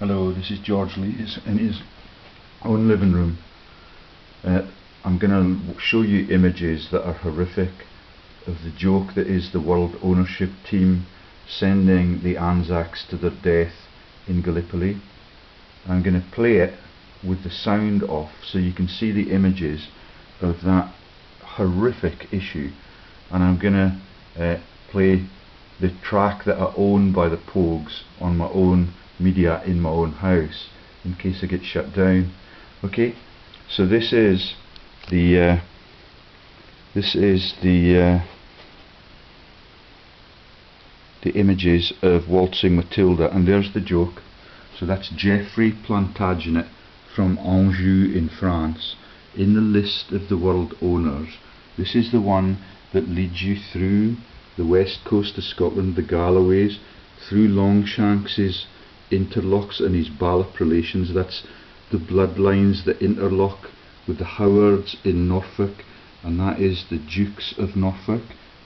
Hello, this is George Lee in his own living room. I'm going to show you images that are horrific of the joke that is the World Ownership Team sending the Anzacs to their death in Gallipoli. I'm going to play it with the sound off so you can see the images of that horrific issue, and I'm going to play the track that I own by the Pogues on my own media in my own house in case I get shut down. Okay, so this is the images of Waltzing Matilda, and there's the joke. So that's Geoffrey Plantagenet from Anjou in France in the list of the world owners. This is the one that leads you through the west coast of Scotland, the Galloways, through Longshanks's interlocks and his Ballop relations. That's the bloodlines that interlock with the Howards in Norfolk, and that is the Dukes of Norfolk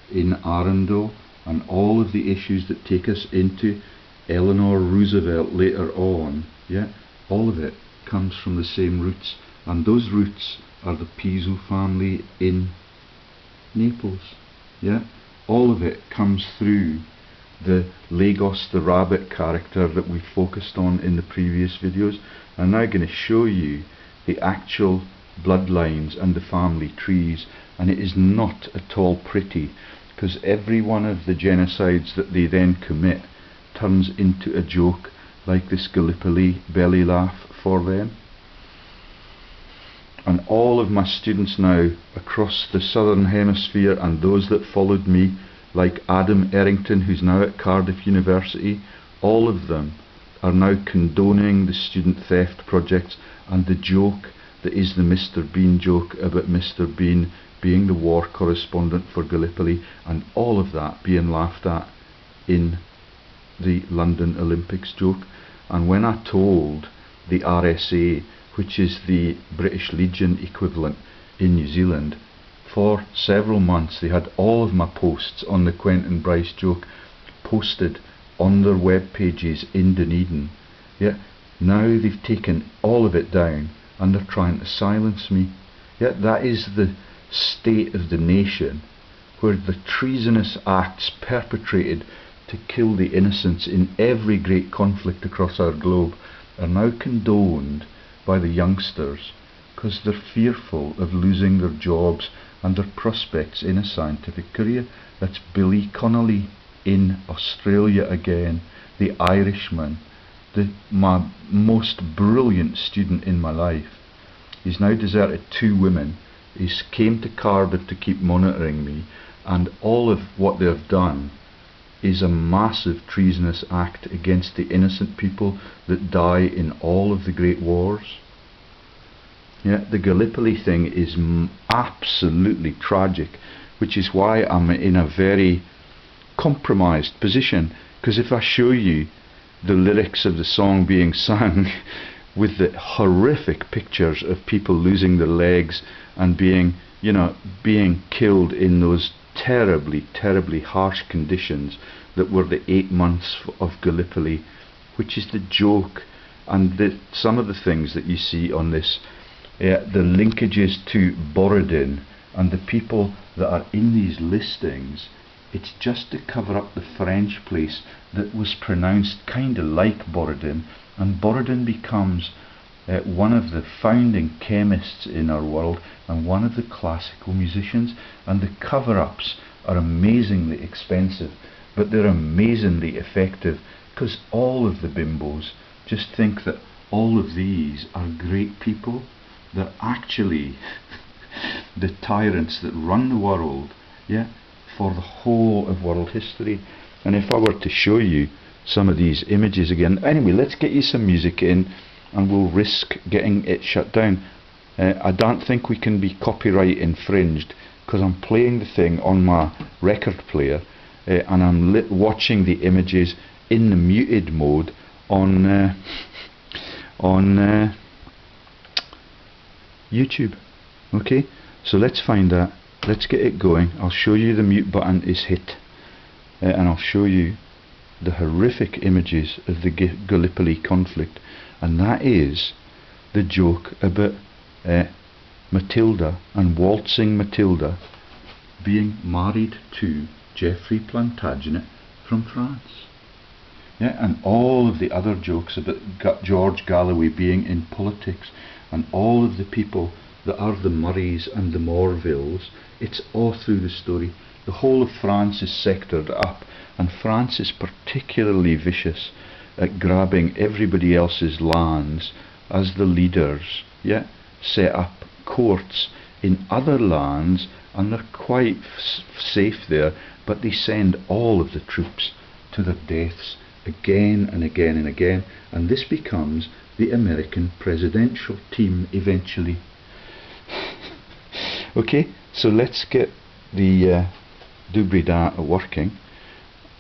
in Arundel, and all of the issues that take us into Eleanor Roosevelt later on. Yeah, all of it comes from the same roots, and those roots are the Piso family in Naples. Yeah, all of it comes through the Lagos the Rabbit character that we focused on in the previous videos. I'm now going to show you the actual bloodlines and the family trees, and it is not at all pretty, because every one of the genocides that they then commit turns into a joke like this Gallipoli belly laugh for them. And all of my students now across the southern hemisphere, and those that followed me like Adam Errington, who's now at Cardiff University, all of them are now condoning the student theft projects and the joke that is the Mr. Bean joke about Mr. Bean being the war correspondent for Gallipoli, and all of that being laughed at in the London Olympics joke. And when I told the RSA, which is the British Legion equivalent in New Zealand, for several months they had all of my posts on the Quentin Bryce joke posted on their web pages in Dunedin. Yeah, now they've taken all of it down and they're trying to silence me. Yeah, that is the state of the nation, where the treasonous acts perpetrated to kill the innocents in every great conflict across our globe are now condoned by the youngsters because they're fearful of losing their jobs and their prospects in a scientific career. That's Billy Connolly in Australia again, the Irishman, my most brilliant student in my life. He's now deserted 2 women. He's came to Cardiff to keep monitoring me, and all of what they've done is a massive treasonous act against the innocent people that die in all of the great wars. Yeah, the Gallipoli thing is absolutely tragic, which is why I'm in a very compromised position, because if I show you the lyrics of the song being sung with the horrific pictures of people losing their legs and being killed in those terribly harsh conditions that were the 8 months of Gallipoli, which is the joke, and some of the things that you see on this, the linkages to Borodin and the people that are in these listings, it's just to cover up the French place that was pronounced kind of like Borodin, and Borodin becomes one of the founding chemists in our world and one of the classical musicians, and the cover-ups are amazingly expensive, but they're amazingly effective, because all of the bimbos just think that all of these are great people. They're actually the tyrants that run the world, yeah, for the whole of world history. And if I were to show you some of these images again, anyway, let's get you some music in and we'll risk getting it shut down. I don't think we can be copyright infringed, because I'm playing the thing on my record player and I'm watching the images in the muted mode on YouTube. Okay, so let's find that, let's get it going. I'll show you the mute button is hit, and I'll show you the horrific images of the Gallipoli conflict. and that is the joke about Matilda and waltzing Matilda being married to Geoffrey Plantagenet from France. Yeah, and all of the other jokes about George Galloway being in politics, and all of the people that are the Murrays and the Morvilles, it's all through the story. The whole of France is sectored up, and France is particularly vicious at grabbing everybody else's lands as the leaders, yeah, set up courts in other lands, and they're quite safe there, but they send all of the troops to their deaths again and again and again, and this becomes the American presidential team eventually. Okay, so let's get the doobly-da working,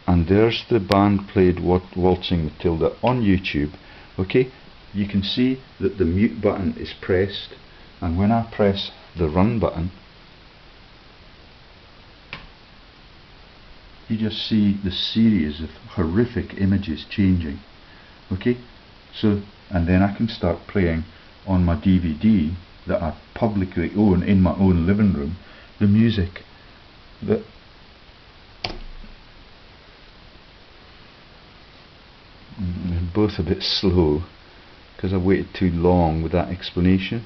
and there's the band played Waltzing Matilda on YouTube. Okay, you can see that the mute button is pressed, and when I press the run button, you just see the series of horrific images changing. Okay, so, and then I can start playing on my DVD that I publicly own in my own living room, the music that both a bit slow because I waited too long with that explanation.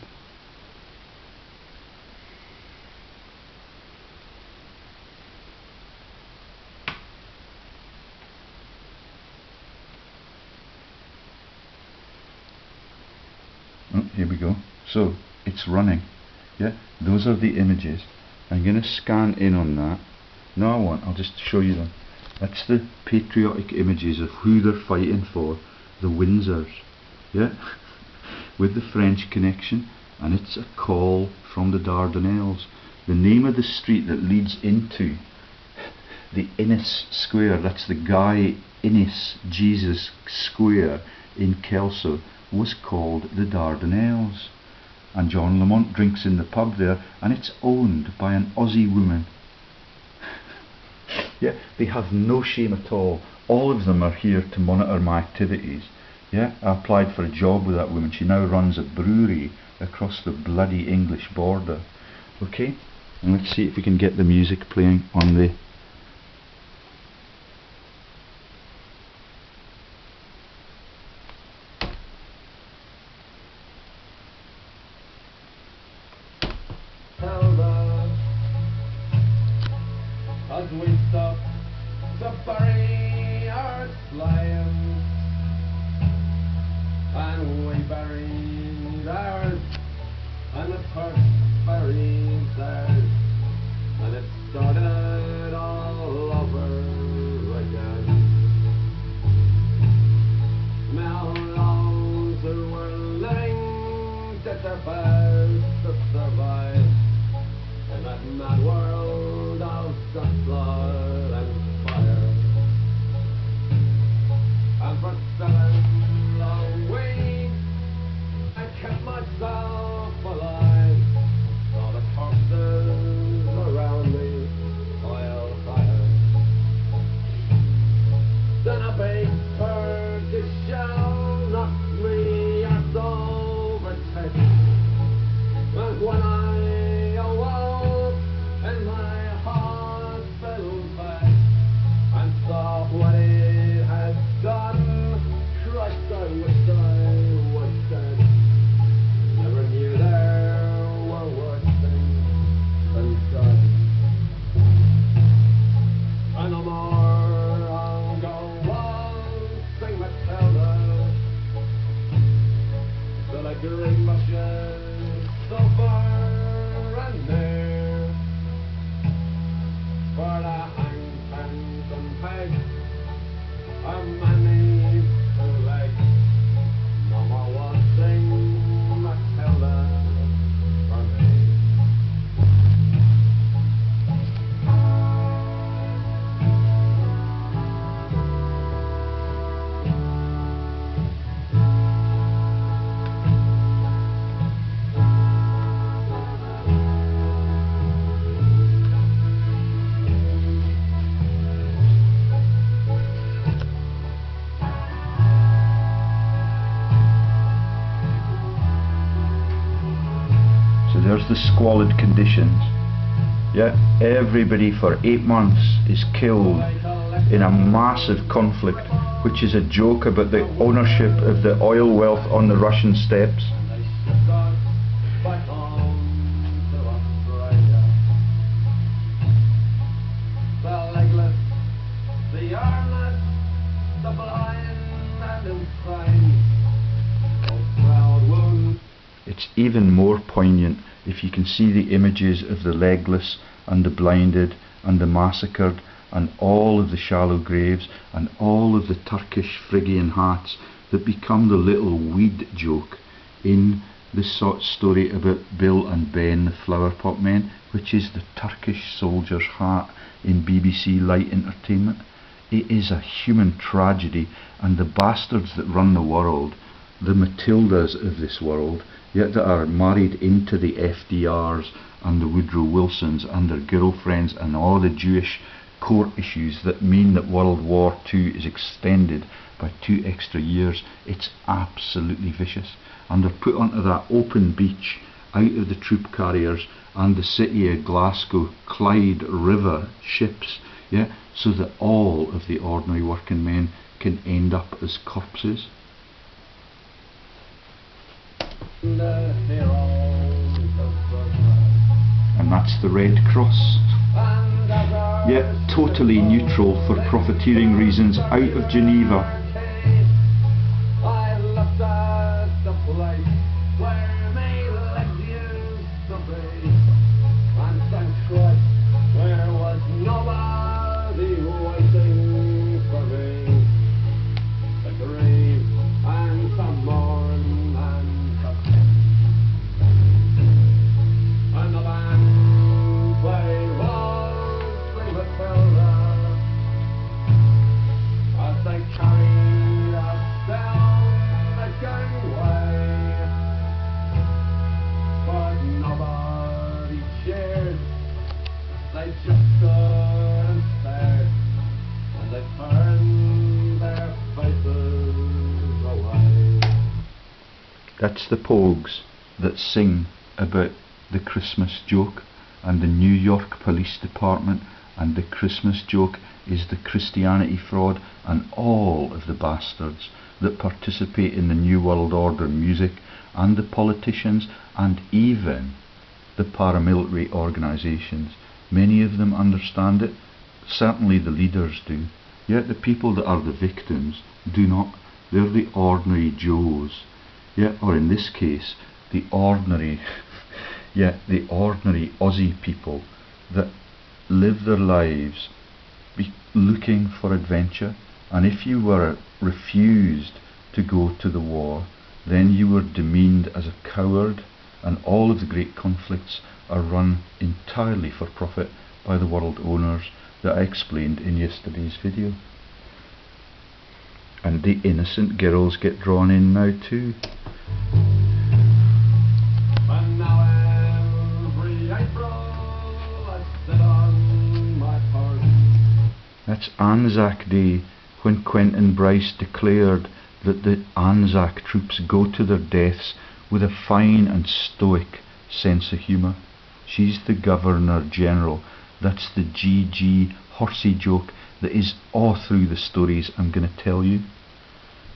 Oh, here we go. So it's running. Yeah, those are the images. I'm going to scan in on that. No, I'll just show you them. That's the patriotic images of who they're fighting for, the Windsors, yeah, with the French connection, and it's a call from the Dardanelles. The name of the street that leads into the Innis Square, that's the Guy Innis Jesus Square in Kelso, was called the Dardanelles. And John Lamont drinks in the pub there, and it's owned by an Aussie woman. Yeah, they have no shame at all. All of them are here to monitor my activities. Yeah, I applied for a job with that woman. She now runs a brewery across the bloody English border. Okay, and let's see if we can get the music playing on the there's the squalid conditions. Yeah, everybody for 8 months is killed in a massive conflict, which is a joke about the ownership of the oil wealth on the Russian steppes. It's even more poignant if you can see the images of the legless and the blinded and the massacred and all of the shallow graves and all of the Turkish Phrygian hats that become the little weed joke in the story about Bill and Ben, the flower pot men, which is the Turkish soldier's hat in BBC Light Entertainment. It is a human tragedy, and the bastards that run the world, the Matildas of this world, yet that are married into the FDRs and the Woodrow Wilsons and their girlfriends and all the Jewish court issues that mean that World War II is extended by 2 extra years. It's absolutely vicious, and they're put onto that open beach out of the troop carriers and the city of Glasgow Clyde River ships, yeah, so that all of the ordinary working men can end up as corpses. And that's the Red Cross. Yet totally neutral for profiteering reasons out of Geneva. That's the Pogues that sing about the Christmas joke and the New York Police Department, and the Christmas joke is the Christianity fraud, and all of the bastards that participate in the New World Order music, and the politicians, and even the paramilitary organisations. Many of them understand it, certainly the leaders do, yet the people that are the victims do not. They're the ordinary Joes. Yeah, or in this case, the ordinary, the ordinary Aussie people that live their lives looking for adventure. And if you were refused to go to the war, then you were demeaned as a coward, and all of the great conflicts are run entirely for profit by the world owners that I explained in yesterday's video. And the innocent girls get drawn in now too. And now every April I sit on my porch. That's Anzac Day, when Quentin Bryce declared that the Anzac troops go to their deaths with a fine and stoic sense of humour. She's the Governor General. That's the GG horsey joke that is all through the stories I'm going to tell you.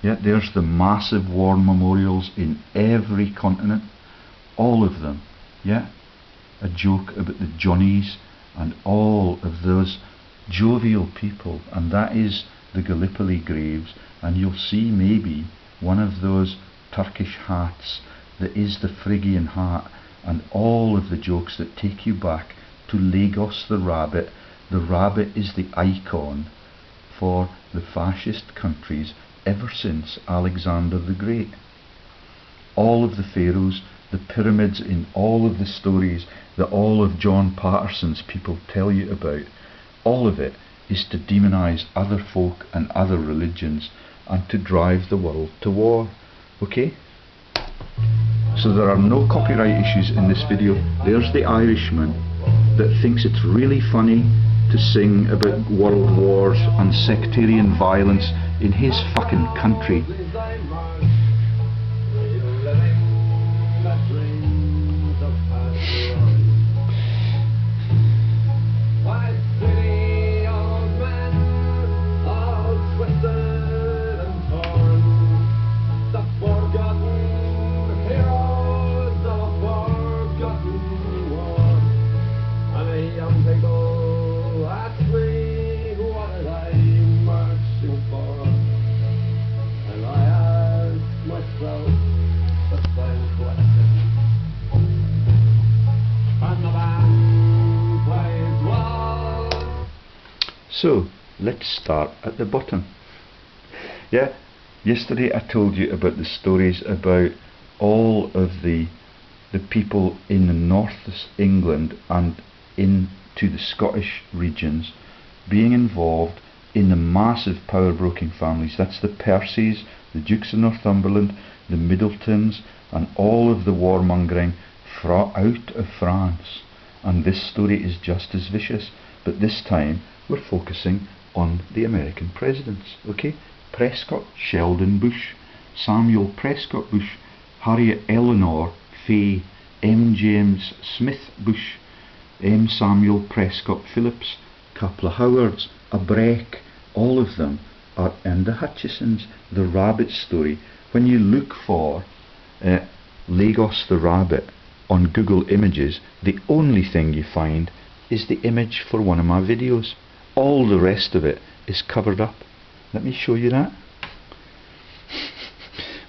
Yeah, there's the massive war memorials in every continent, all of them. Yeah, a joke about the Johnnies and all of those jovial people, and that is the Gallipoli graves. And you'll see maybe one of those Turkish hats that is the Phrygian hat, and all of the jokes that take you back to Lagos the rabbit. The rabbit is the icon for the fascist countries ever since Alexander the Great. All of the pharaohs, the pyramids in all of the stories that all of John Patterson's people tell you about, all of it is to demonise other folk and other religions and to drive the world to war. Okay? So there are no copyright issues in this video. There's the Irishman that thinks it's really funny to sing about world wars and sectarian violence in his fucking country. So let's start at the bottom. Yeah, yesterday I told you about the stories about all of the people in the north of England and into the Scottish regions being involved in the massive power broking families. That's the Percys, the Dukes of Northumberland, the Middletons, and all of the warmongering out of France. And this story is just as vicious, but this time we're focusing on the American presidents. Okay, Prescott Sheldon Bush, Samuel Prescott Bush, Harriet Eleanor Fay, M. James Smith Bush, M. Samuel Prescott Phillips, couple of Howards, a Breck, all of them are, and the Hutchisons, the rabbit story. When you look for Lagos the rabbit on Google Images, the only thing you find is the image for one of my videos. All the rest of it is covered up. Let me show you that.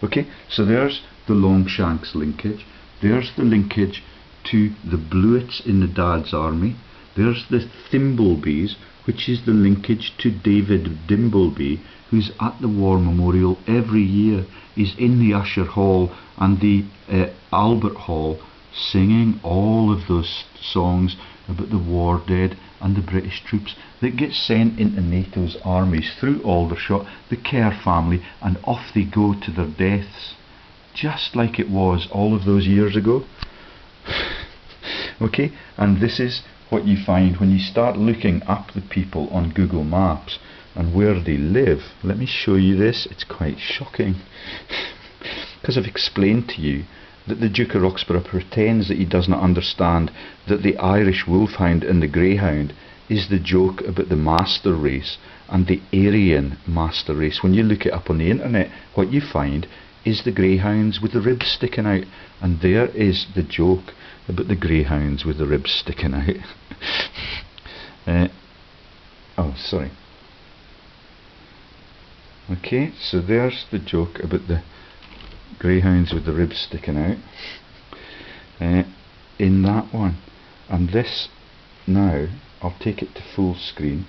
Okay, so there's the Longshanks linkage. There's the linkage to the Blewitts in the Dad's army. There's the Thimblebys, which is the linkage to David Dimbleby, who's at the War Memorial every year. He's in the Usher Hall and the Albert Hall singing all of those songs about the war dead and the British troops that get sent into NATO's armies through Aldershot, the Kerr family, and off they go to their deaths. Just like it was all of those years ago. Okay, and this is what you find when you start looking up the people on Google Maps and where they live. Let me show you this. It's quite shocking. Because I've explained to you that the Duke of Roxburgh pretends that he does not understand that the Irish wolfhound and the greyhound is the joke about the master race and the Aryan master race. When you look it up on the internet, what you find is the greyhounds with the ribs sticking out, and there is the joke about the greyhounds with the ribs sticking out. Oh, sorry. Okay, so there's the joke about the greyhounds with the ribs sticking out in that one. And this now, I'll take it to full screen,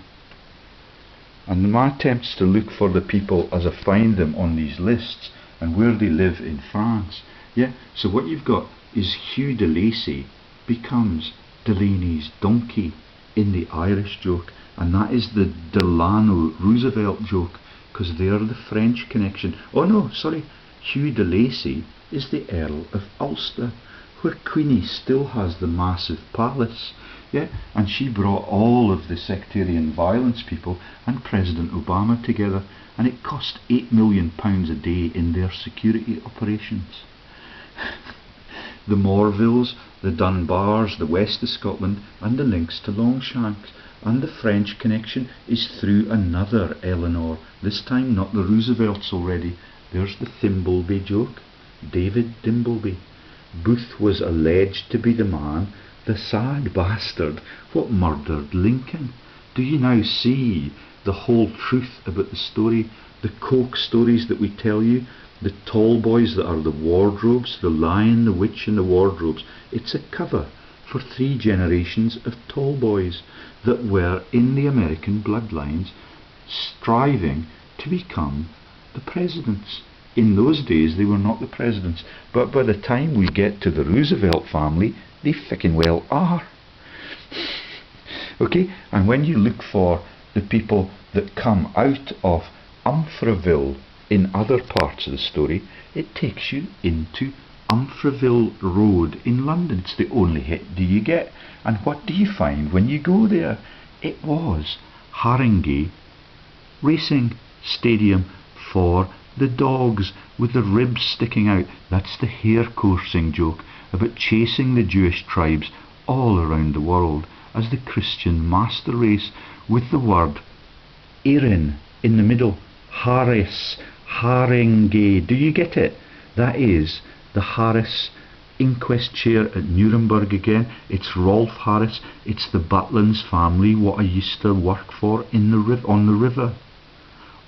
and my attempts to look for the people as I find them on these lists and where they live in France. Yeah, so what you've got is Hugh Delaney becomes Delaneys Donkey in the Irish joke, and that is the Delano Roosevelt joke, because they're the French connection. Oh no, sorry, Hugh Delaney is the Earl of Ulster, where Queenie still has the massive palace. Yeah, and she brought all of the sectarian violence people and President Obama together, and it cost £8 million a day in their security operations. The Morvilles, the Dunbars, the West of Scotland, and the links to Longshanks. And the French connection is through another Eleanor, this time not the Roosevelts already. There's the Thimbleby joke, David Dimbleby. Booth was alleged to be the man, the sad bastard, what murdered Lincoln. Do you now see the whole truth about the story, the Coke stories that we tell you, the tall boys that are the wardrobes, the lion, the witch and the wardrobes? It's a cover for 3 generations of tall boys that were in the American bloodlines striving to become the presidents. In those days they were not the presidents, but by the time we get to the Roosevelt family, they ficking well are. Okay, and when you look for the people that come out of Umfraville in other parts of the story, it takes you into Umfraville Road in London. It's the only hit do you get. And what do you find when you go there? It was Harringay Racing Stadium for the dogs with the ribs sticking out. That's the hare coursing joke about chasing the Jewish tribes all around the world as the Christian master race, with the word Erin in the middle. Harris, Harringay. Do you get it? That is the Harris inquest chair at Nuremberg again. It's Rolf Harris. It's the Butlins family, what I used to work for in the on the river.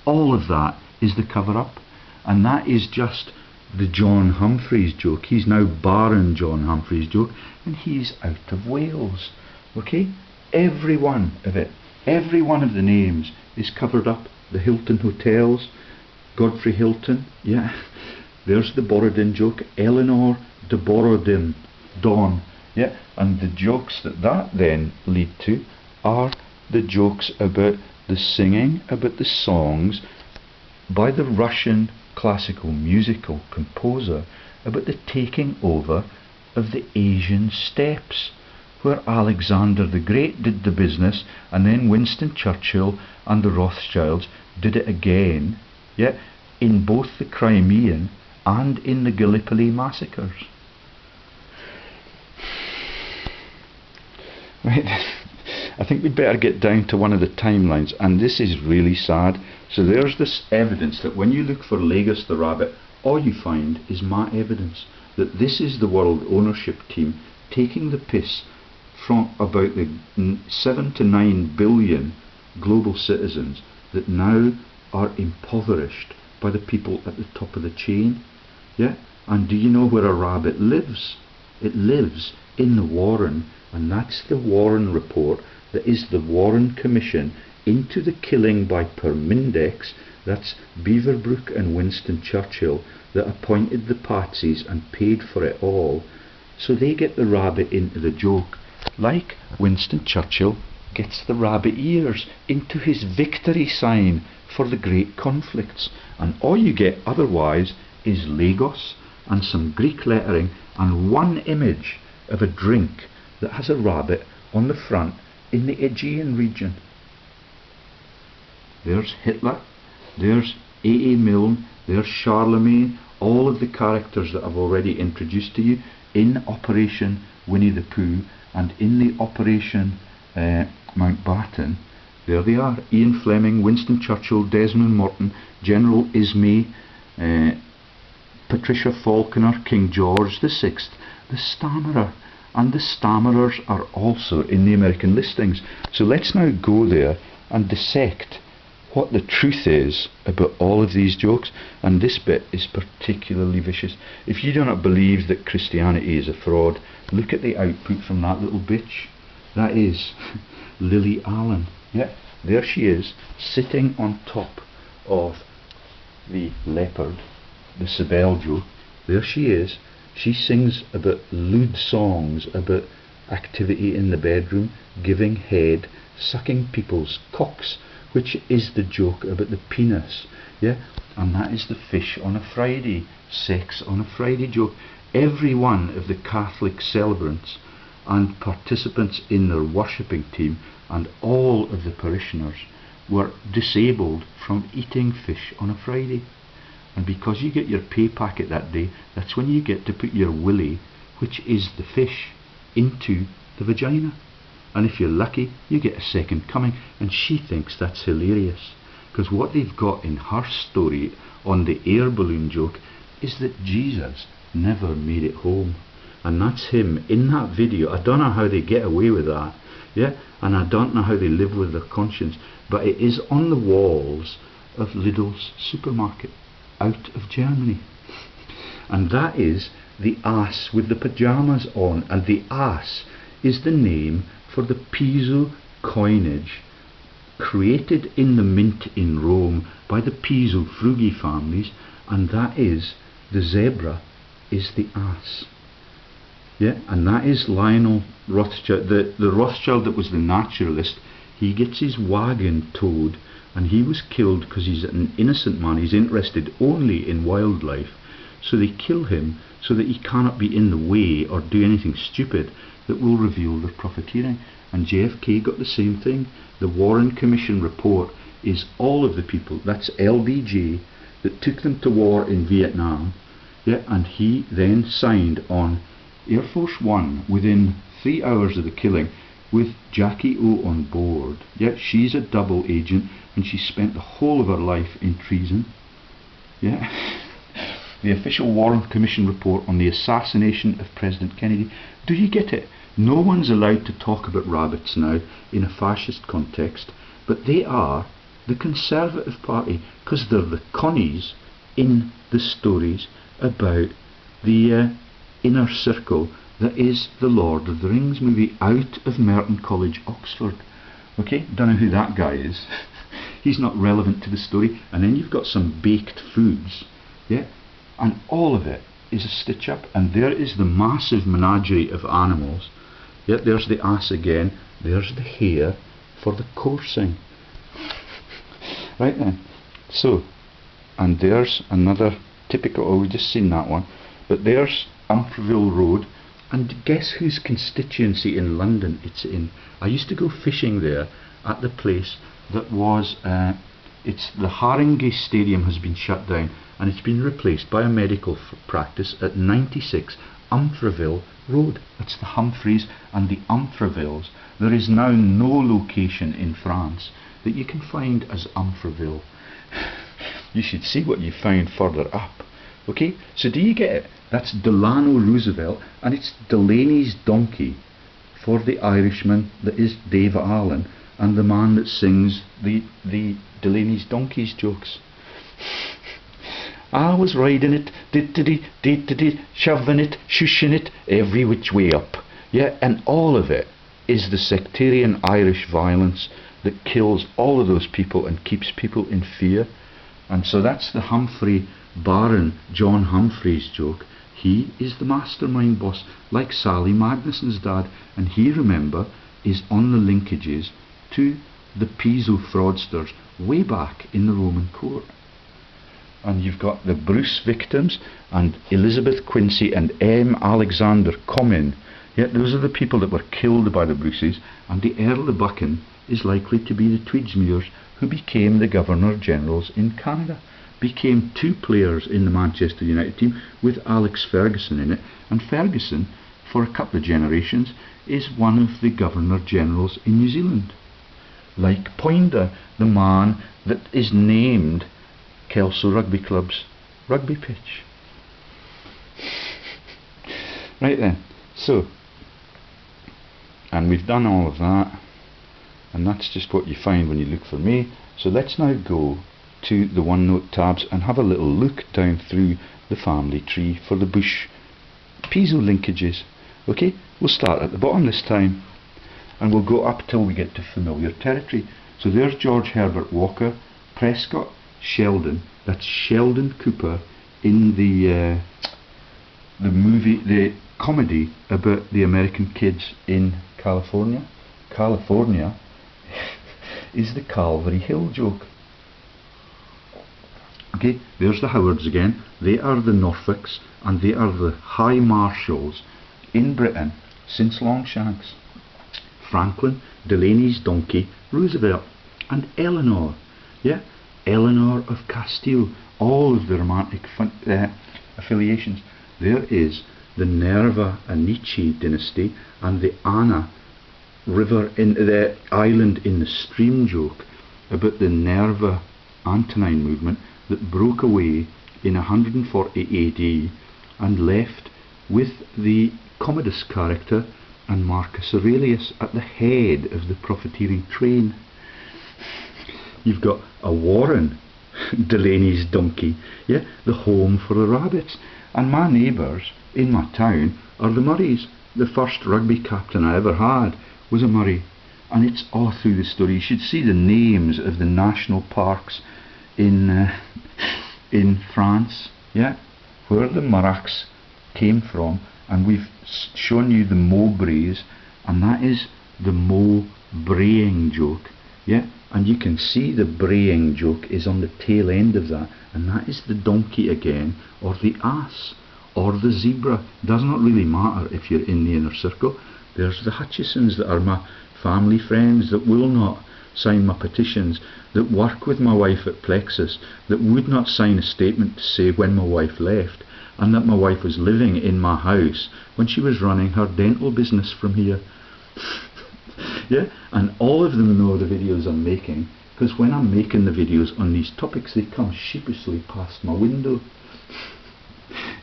All of that is the cover-up, and that is just the John Humprys joke. He's now Baron John Humprys joke, and he's out of Wales. Okay, every one of it. Every one of the names is covered up. The Hilton Hotels, Godfrey Hilton, yeah. There's the Borodin joke, Eleanor de Borodin, Dawn, yeah. And the jokes that then lead to are the jokes about the singing, about the songs by the Russian classical musical composer about the taking over of the Asian steppes, where Alexander the Great did the business, and then Winston Churchill and the Rothschilds did it again, yeah, in both the Crimean and in the Gallipoli massacres. Right, I think we'd better get down to one of the timelines, and this is really sad. So there's this evidence that when you look for Lagos the rabbit, all you find is my evidence that this is the world ownership team taking the piss from about the 7 to 9 billion global citizens that now are impoverished by the people at the top of the chain. Yeah? And do you know where a rabbit lives? It lives in the Warren, and that's the Warren report, that is the Warren Commission into the killing by Permindex. That's Beaverbrook and Winston Churchill that appointed the patsies and paid for it all. So they get the rabbit into the joke, like Winston Churchill gets the rabbit ears into his victory sign for the great conflicts. And all you get otherwise is Lagos and some Greek lettering and one image of a drink that has a rabbit on the front in the Aegean region. There's Hitler, there's A.A. Milne, there's Charlemagne, all of the characters that I've already introduced to you in Operation Winnie the Pooh and in the Operation Mountbatten. There they are: Ian Fleming, Winston Churchill, Desmond Morton, General Ismay, Patricia Falconer, King George VI, the Stammerer, and the Stammerers are also in the American listings. So let's now go there and dissect what the truth is about all of these jokes, and this bit is particularly vicious. If you do not believe that Christianity is a fraud, look at the output from that little bitch. That is Lilly Allen. Yeah, there she is, sitting on top of the leopard, the Sibel joke. There she is. She sings about lewd songs about activity in the bedroom, giving head, sucking people's cocks, which is the joke about the penis, yeah, and that is the fish on a Friday, sex on a Friday joke. Every one of the Catholic celebrants and participants in their worshipping team and all of the parishioners were disabled from eating fish on a Friday. And because you get your pay packet that day, that's when you get to put your willy, which is the fish, into the vagina. And if you're lucky, you get a second coming. And she thinks that's hilarious, because what they've got in her story on the air balloon joke is that Jesus never made it home. And that's him in that video. I don't know how they get away with that, yeah, and I don't know how they live with their conscience, but it is on the walls of Lidl's supermarket out of Germany. And that is the ass with the pyjamas on, and the ass is the name for the Piso coinage created in the mint in Rome by the Piso Frugi families, and that is the zebra is the ass. Yeah, and that is Lionel Rothschild, the Rothschild that was the naturalist. He gets his wagon towed, and he was killed because he's an innocent man. He's interested only in wildlife, so they kill him so that he cannot be in the way or do anything stupid that will reveal their profiteering. And JFK got the same thing. The Warren Commission report is all of the people, that's LBJ, that took them to war in Vietnam, yeah, and he then signed on Air Force One within 3 hours of the killing with Jackie O on board. Yeah, she's a double agent, and she spent the whole of her life in treason. Yeah. The official Warren Commission report on the assassination of President Kennedy. Do you get it? No one's allowed to talk about rabbits now in a fascist context, but they are the Conservative Party, because they're the connies in the stories about the inner circle that is the Lord of the Rings movie out of Merton College, Oxford. Okay, don't know who that guy is. He's not relevant to the story. And then you've got some baked foods, yeah, and all of it is a stitch up. And there is the massive menagerie of animals. Yeah, there's the ass again. There's the hare for the coursing. Right then. So, and there's another typical. Oh, we've just seen that one. But there's Umfreville Road. And guess whose constituency in London it's in? I used to go fishing there at the place that was, it's the Harringey Stadium has been shut down and it's been replaced by a medical practice at 96 Umfreville Road. That's the Humphreys and the Umfrevilles. There is now no location in France that you can find as Umfreville. You should see what you found further up. Okay, so do you get it? That's Delano Roosevelt, and it's Delaneys Donkey for the Irishman that is Dave Allen, and the man that sings the Delaneys Donkeys jokes. I was riding it, shoving it, shushing it, every which way up. Yeah, and all of it is the sectarian Irish violence that kills all of those people and keeps people in fear. And so that's the Humphrey Baron John Humprys joke. He is the mastermind boss, like Sally Magnusson's dad, and he, remember, is on the linkages to the Piso fraudsters way back in the Roman court. And you've got the Bruce victims and Elizabeth Quincy and M. Alexander Comyn. Yet those are the people that were killed by the Bruces, and the Earl of Buchan is likely to be the Tweedsmuirs who became the Governor-Generals in Canada. Became two players in the Manchester United team with Alex Ferguson in it, and Ferguson, for a couple of generations, is one of the Governor-Generals in New Zealand. Like Poynder, the man that is named Kelso Rugby Club's rugby pitch. Right then, so, and we've done all of that, and that's just what you find when you look for me. So let's now go to the OneNote tabs and have a little look down through the family tree for the Bush Piso linkages. Okay, we'll start at the bottom this time and we'll go up till we get to familiar territory. So there's George Herbert Walker, Prescott, Sheldon. That's Sheldon Cooper in the movie, the comedy about the American kids in California. California is the Calvary Hill joke. Okay, there's the Howards again. They are the Norfolks and they are the High Marshals in Britain since Longshanks. Franklin, Delaneys Donkey, Roosevelt, and Eleanor. Yeah, Eleanor of Castile. All of the romantic affiliations. There is the Nerva Anici dynasty and the Anna River in the island in the stream joke about the Nerva Antonine movement that broke away in 140 AD and left with the Commodus character and Marcus Aurelius at the head of the profiteering train. You've got a Warren, Delaneys Donkey, yeah, the home for the rabbits. And my neighbours in my town are the Murrays. The first rugby captain I ever had was a Murray, and it's all through the story. You should see the names of the national parks in France, yeah, where the Murrachs came from, and we've shown you the Mowbrays, and that is the Mow braying joke, yeah, and you can see the braying joke is on the tail end of that, and that is the donkey again, or the ass, or the zebra. Does not really matter if you're in the inner circle. There's the Hutchisons that are my family friends that will not sign my petitions, that work with my wife at Plexus, that would not sign a statement to say when my wife left, and that my wife was living in my house when she was running her dental business from here. Yeah, and all of them know the videos I'm making, because when I'm making the videos on these topics, they come sheepishly past my window.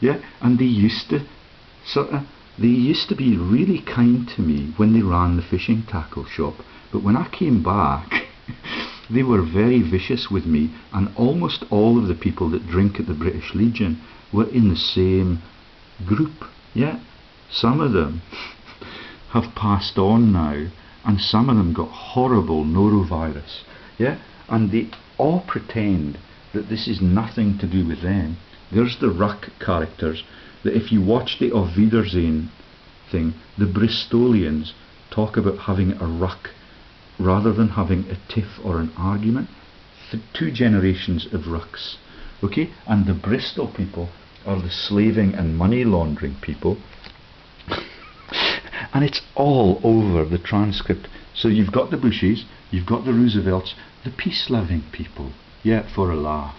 Yeah, and they used to be really kind to me when they ran the fishing tackle shop, but when I came back they were very vicious with me, and almost all of the people that drink at the British Legion were in the same group. Yeah, some of them have passed on now, and some of them got horrible norovirus, yeah, and they all pretend that this is nothing to do with them. There's the ruck characters, that if you watch the Auf Wiedersehen thing, the Bristolians talk about having a ruck rather than having a tiff or an argument. 2 generations of rucks, okay, and the Bristol people are the slaving and money laundering people. And it's all over the transcript. So you've got the Bushes, you've got the Roosevelts, the peace-loving people, yeah, for a laugh.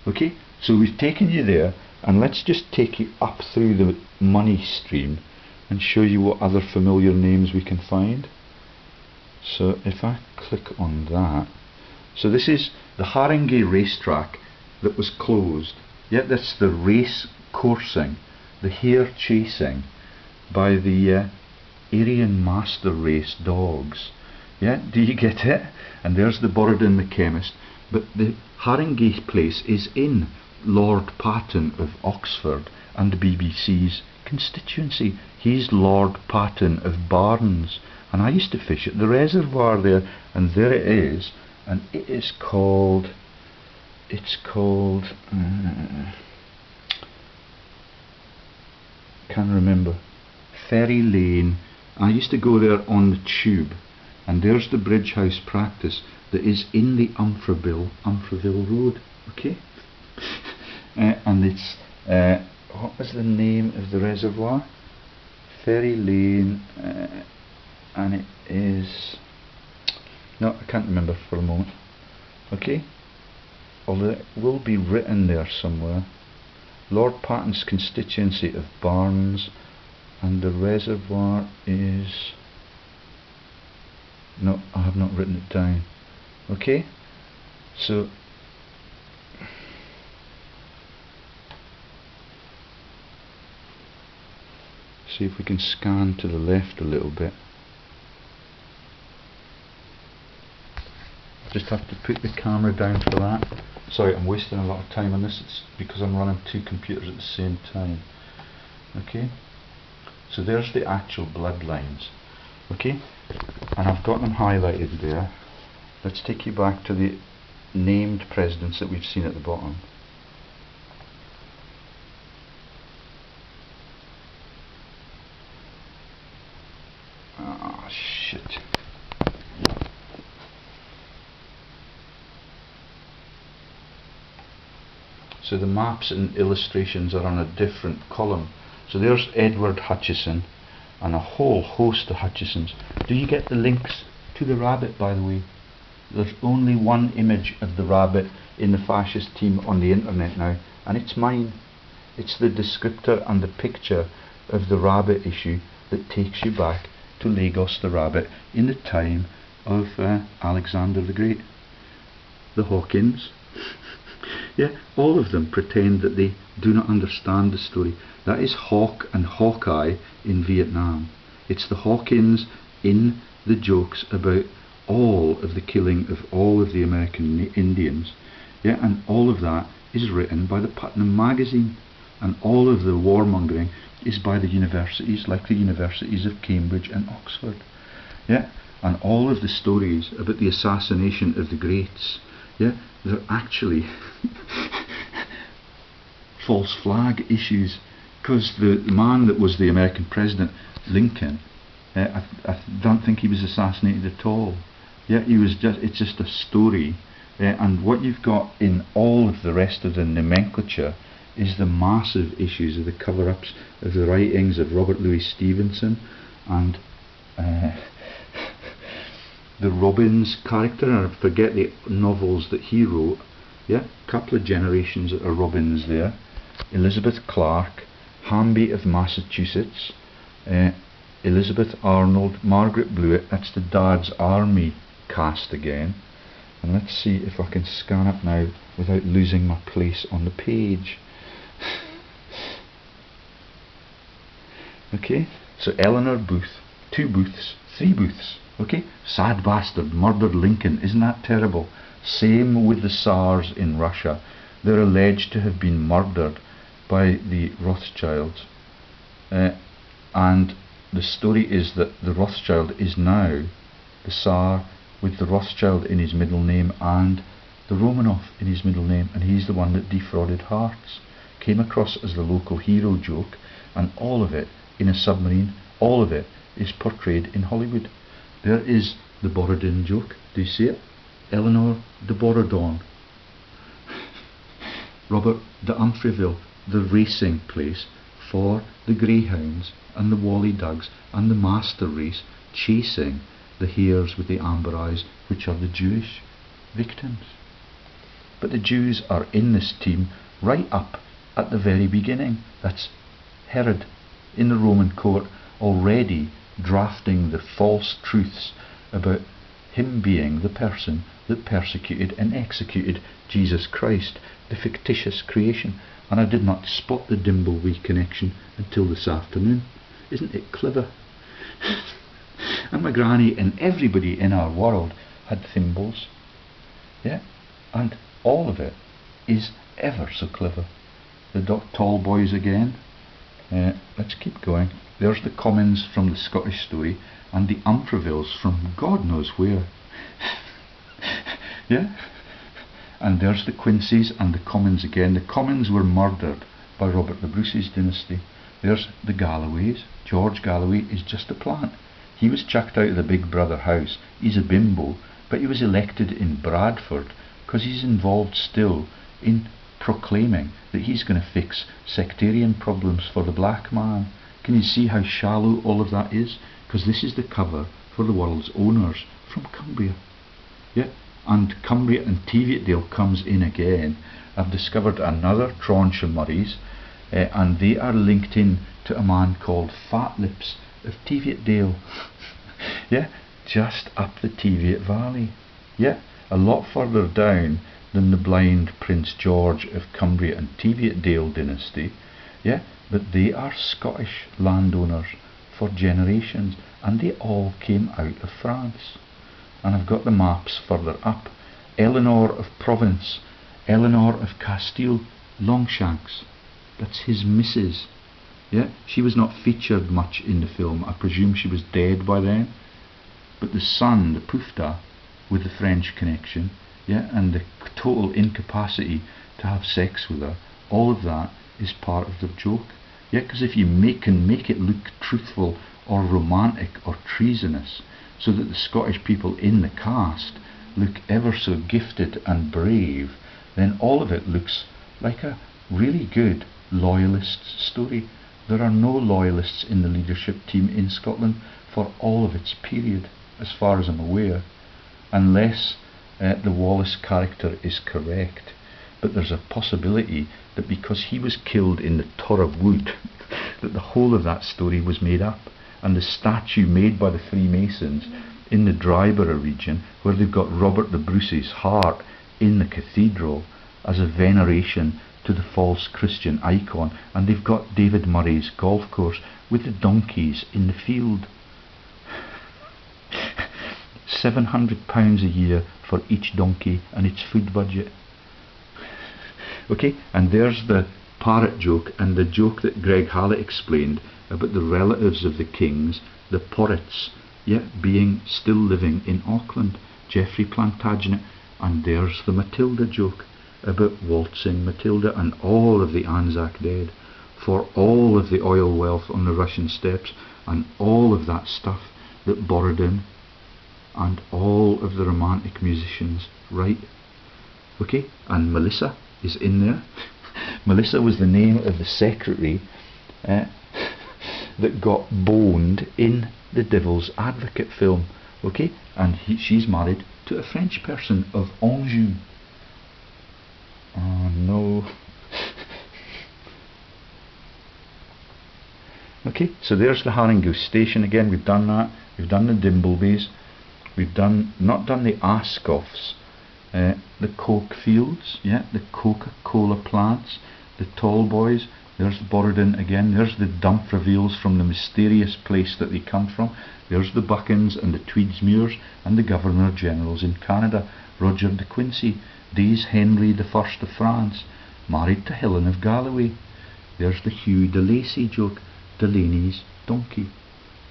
Okay, so we've taken you there, and let's just take you up through the money stream and show you what other familiar names we can find. So if I click on that, so this is the Harringey racetrack that was closed. Yeah, that's the race coursing, the hare chasing by the Aryan master race dogs. Yeah, do you get it? And there's the Borodin the chemist. But the Harringey place is in Lord Patten of Oxford and the BBC's constituency. He's Lord Patten of Barnes, and I used to fish at the reservoir there, and there it is, and it is called, can't remember, Ferry Lane. I used to go there on the tube, and there's the Bridge House practice that is in the Umfraville Road, okay? And it's, what was the name of the reservoir? Ferry Lane, and it is, no, I can't remember for a moment, okay? Although it will be written there somewhere. Lord Patten's constituency of Barnes, and the reservoir is, no, I have not written it down. Okay, so see if we can scan to the left a little bit. Just have to put the camera down for that. Sorry, I'm wasting a lot of time on this. It's because I'm running 2 computers at the same time. Okay, so there's the actual bloodlines. Okay, and I've got them highlighted there. Let's take you back to the named presidents that we've seen at the bottom. Ah, shit. So the maps and illustrations are on a different column. So there's Edward Hutchison and a whole host of Hutchisons. Do you get the links to the rabbit, by the way? There's only one image of the rabbit in the fascist team on the internet now, and it's mine. It's the descriptor and the picture of the rabbit issue that takes you back to Lagos the rabbit in the time of Alexander the Great. The Hawkins. Yeah, all of them pretend that they do not understand the story. That is Hawk and Hawkeye in Vietnam. It's the Hawkins in the jokes about all of the killing of all of the American Indians. Yeah, and all of that is written by the Putnam magazine, and all of the warmongering is by the universities, like the universities of Cambridge and Oxford. Yeah, and all of the stories about the assassination of the greats, yeah, they're actually false flag issues, because the man that was the American president, Lincoln, I don't think he was assassinated at all. Yeah, he was just, it's just a story. And what you've got in all of the rest of the nomenclature is the massive issues of the cover-ups of the writings of Robert Louis Stevenson and the Robbins character, and I forget the novels that he wrote. Yeah, a couple of generations of Robbins there. Elizabeth Clark, Hamby of Massachusetts, Elizabeth Arnold, Margaret Blewett. That's the Dad's Army cast again. And let's see if I can scan it now without losing my place on the page. Okay, so Eleanor Booth, 2 Booths, 3 Booths. Okay, sad bastard, murdered Lincoln. Isn't that terrible? Same with the Tsars in Russia. They're alleged to have been murdered by the Rothschilds. And the story is that the Rothschild is now the Tsar with the Rothschild in his middle name and the Romanov in his middle name, and he's the one that defrauded hearts. Came across as the local hero joke, and all of it in a submarine, all of it is portrayed in Hollywood. There is the Borodin joke. Do you see it? Eleanor de Borodin. Robert de Umfreyville, the racing place for the greyhounds and the wally dugs and the master race, chasing the hares with the amber eyes, which are the Jewish victims. But the Jews are in this team right up at the very beginning. That's Herod in the Roman court, already drafting the false truths about him being the person that persecuted and executed Jesus Christ, the fictitious creation. And I did not spot the Dimbleby connection until this afternoon. Isn't it clever? And my granny and everybody in our world had thimbles. Yeah, and all of it is ever so clever. The tall boys again. Let's keep going. There's the Commons from the Scottish story, and the Umfreyvilles from God knows where. Yeah, and there's the Quincy's and the Commons again. The Commons were murdered by Robert the Bruce's dynasty. There's the Galloways. George Galloway is just a plant. He was chucked out of the Big Brother house. He's a bimbo, but he was elected in Bradford because he's involved still in proclaiming that he's going to fix sectarian problems for the black man. Can you see how shallow all of that is? Because this is the cover for the World's Owners from Cumbria. Yeah, and Cumbria and Teviotdale comes in again. I've discovered another tranche of Murrays, and they are linked in to a man called Fat Lips of Teviotdale. Yeah, just up the Teviot Valley. Yeah, a lot further down than the blind Prince George of Cumbria and Teviotdale dynasty. Yeah, but they are Scottish landowners for generations, and they all came out of France. And I've got the maps further up. Eleanor of Provence, Eleanor of Castile, Longshanks. That's his missus. Yeah, she was not featured much in the film. I presume she was dead by then. But the son, the Poufta, with the French connection, yeah, and the total incapacity to have sex with her, all of that is part of the joke. Yeah, because if you can make it look truthful or romantic or treasonous, so that the Scottish people in the cast look ever so gifted and brave, then all of it looks like a really good loyalist story. There are no loyalists in the leadership team in Scotland for all of its period, as far as I'm aware, unless the Wallace character is correct. But there's a possibility that because he was killed in the Tor of Wood, that the whole of that story was made up. And the statue made by the Freemasons in the Dryborough region, where they've got Robert the Bruce's heart in the cathedral as a veneration to the false Christian icon, and they've got David Murray's golf course with the donkeys in the field. £700 a year for each donkey and its food budget. Okay, and there's the parrot joke, and the joke that Greg Hallett explained about the relatives of the kings, the PARROTS, yeah, being still living in Auckland, Geoffrey Plantagenet. And there's the Matilda joke about waltzing Matilda and all of the Anzac dead, for all of the oil wealth on the Russian steppes and all of that stuff that Borodin and all of the romantic musicians write. Okay, and Melissa is in there. Melissa was the name of the secretary that got boned in the Devil's Advocate film. Okay, and she's married to a French person of Anjou. Oh no. Okay, so there's the Haringey station again. We've done that. We've done the Dimblebys. We've not done the Ascoffs, the Coke fields, yeah, the Coca-Cola plants, the tall boys. There's Borodin again. There's the Dumfrivilles from the mysterious place that they come from. There's the Buchans and the Tweedsmuirs and the Governor Generals in Canada. Roger de Quincey, D's Henry I of France, married to Helen of Galloway. There's the Hugh Delaney joke, Delaneys Donkey,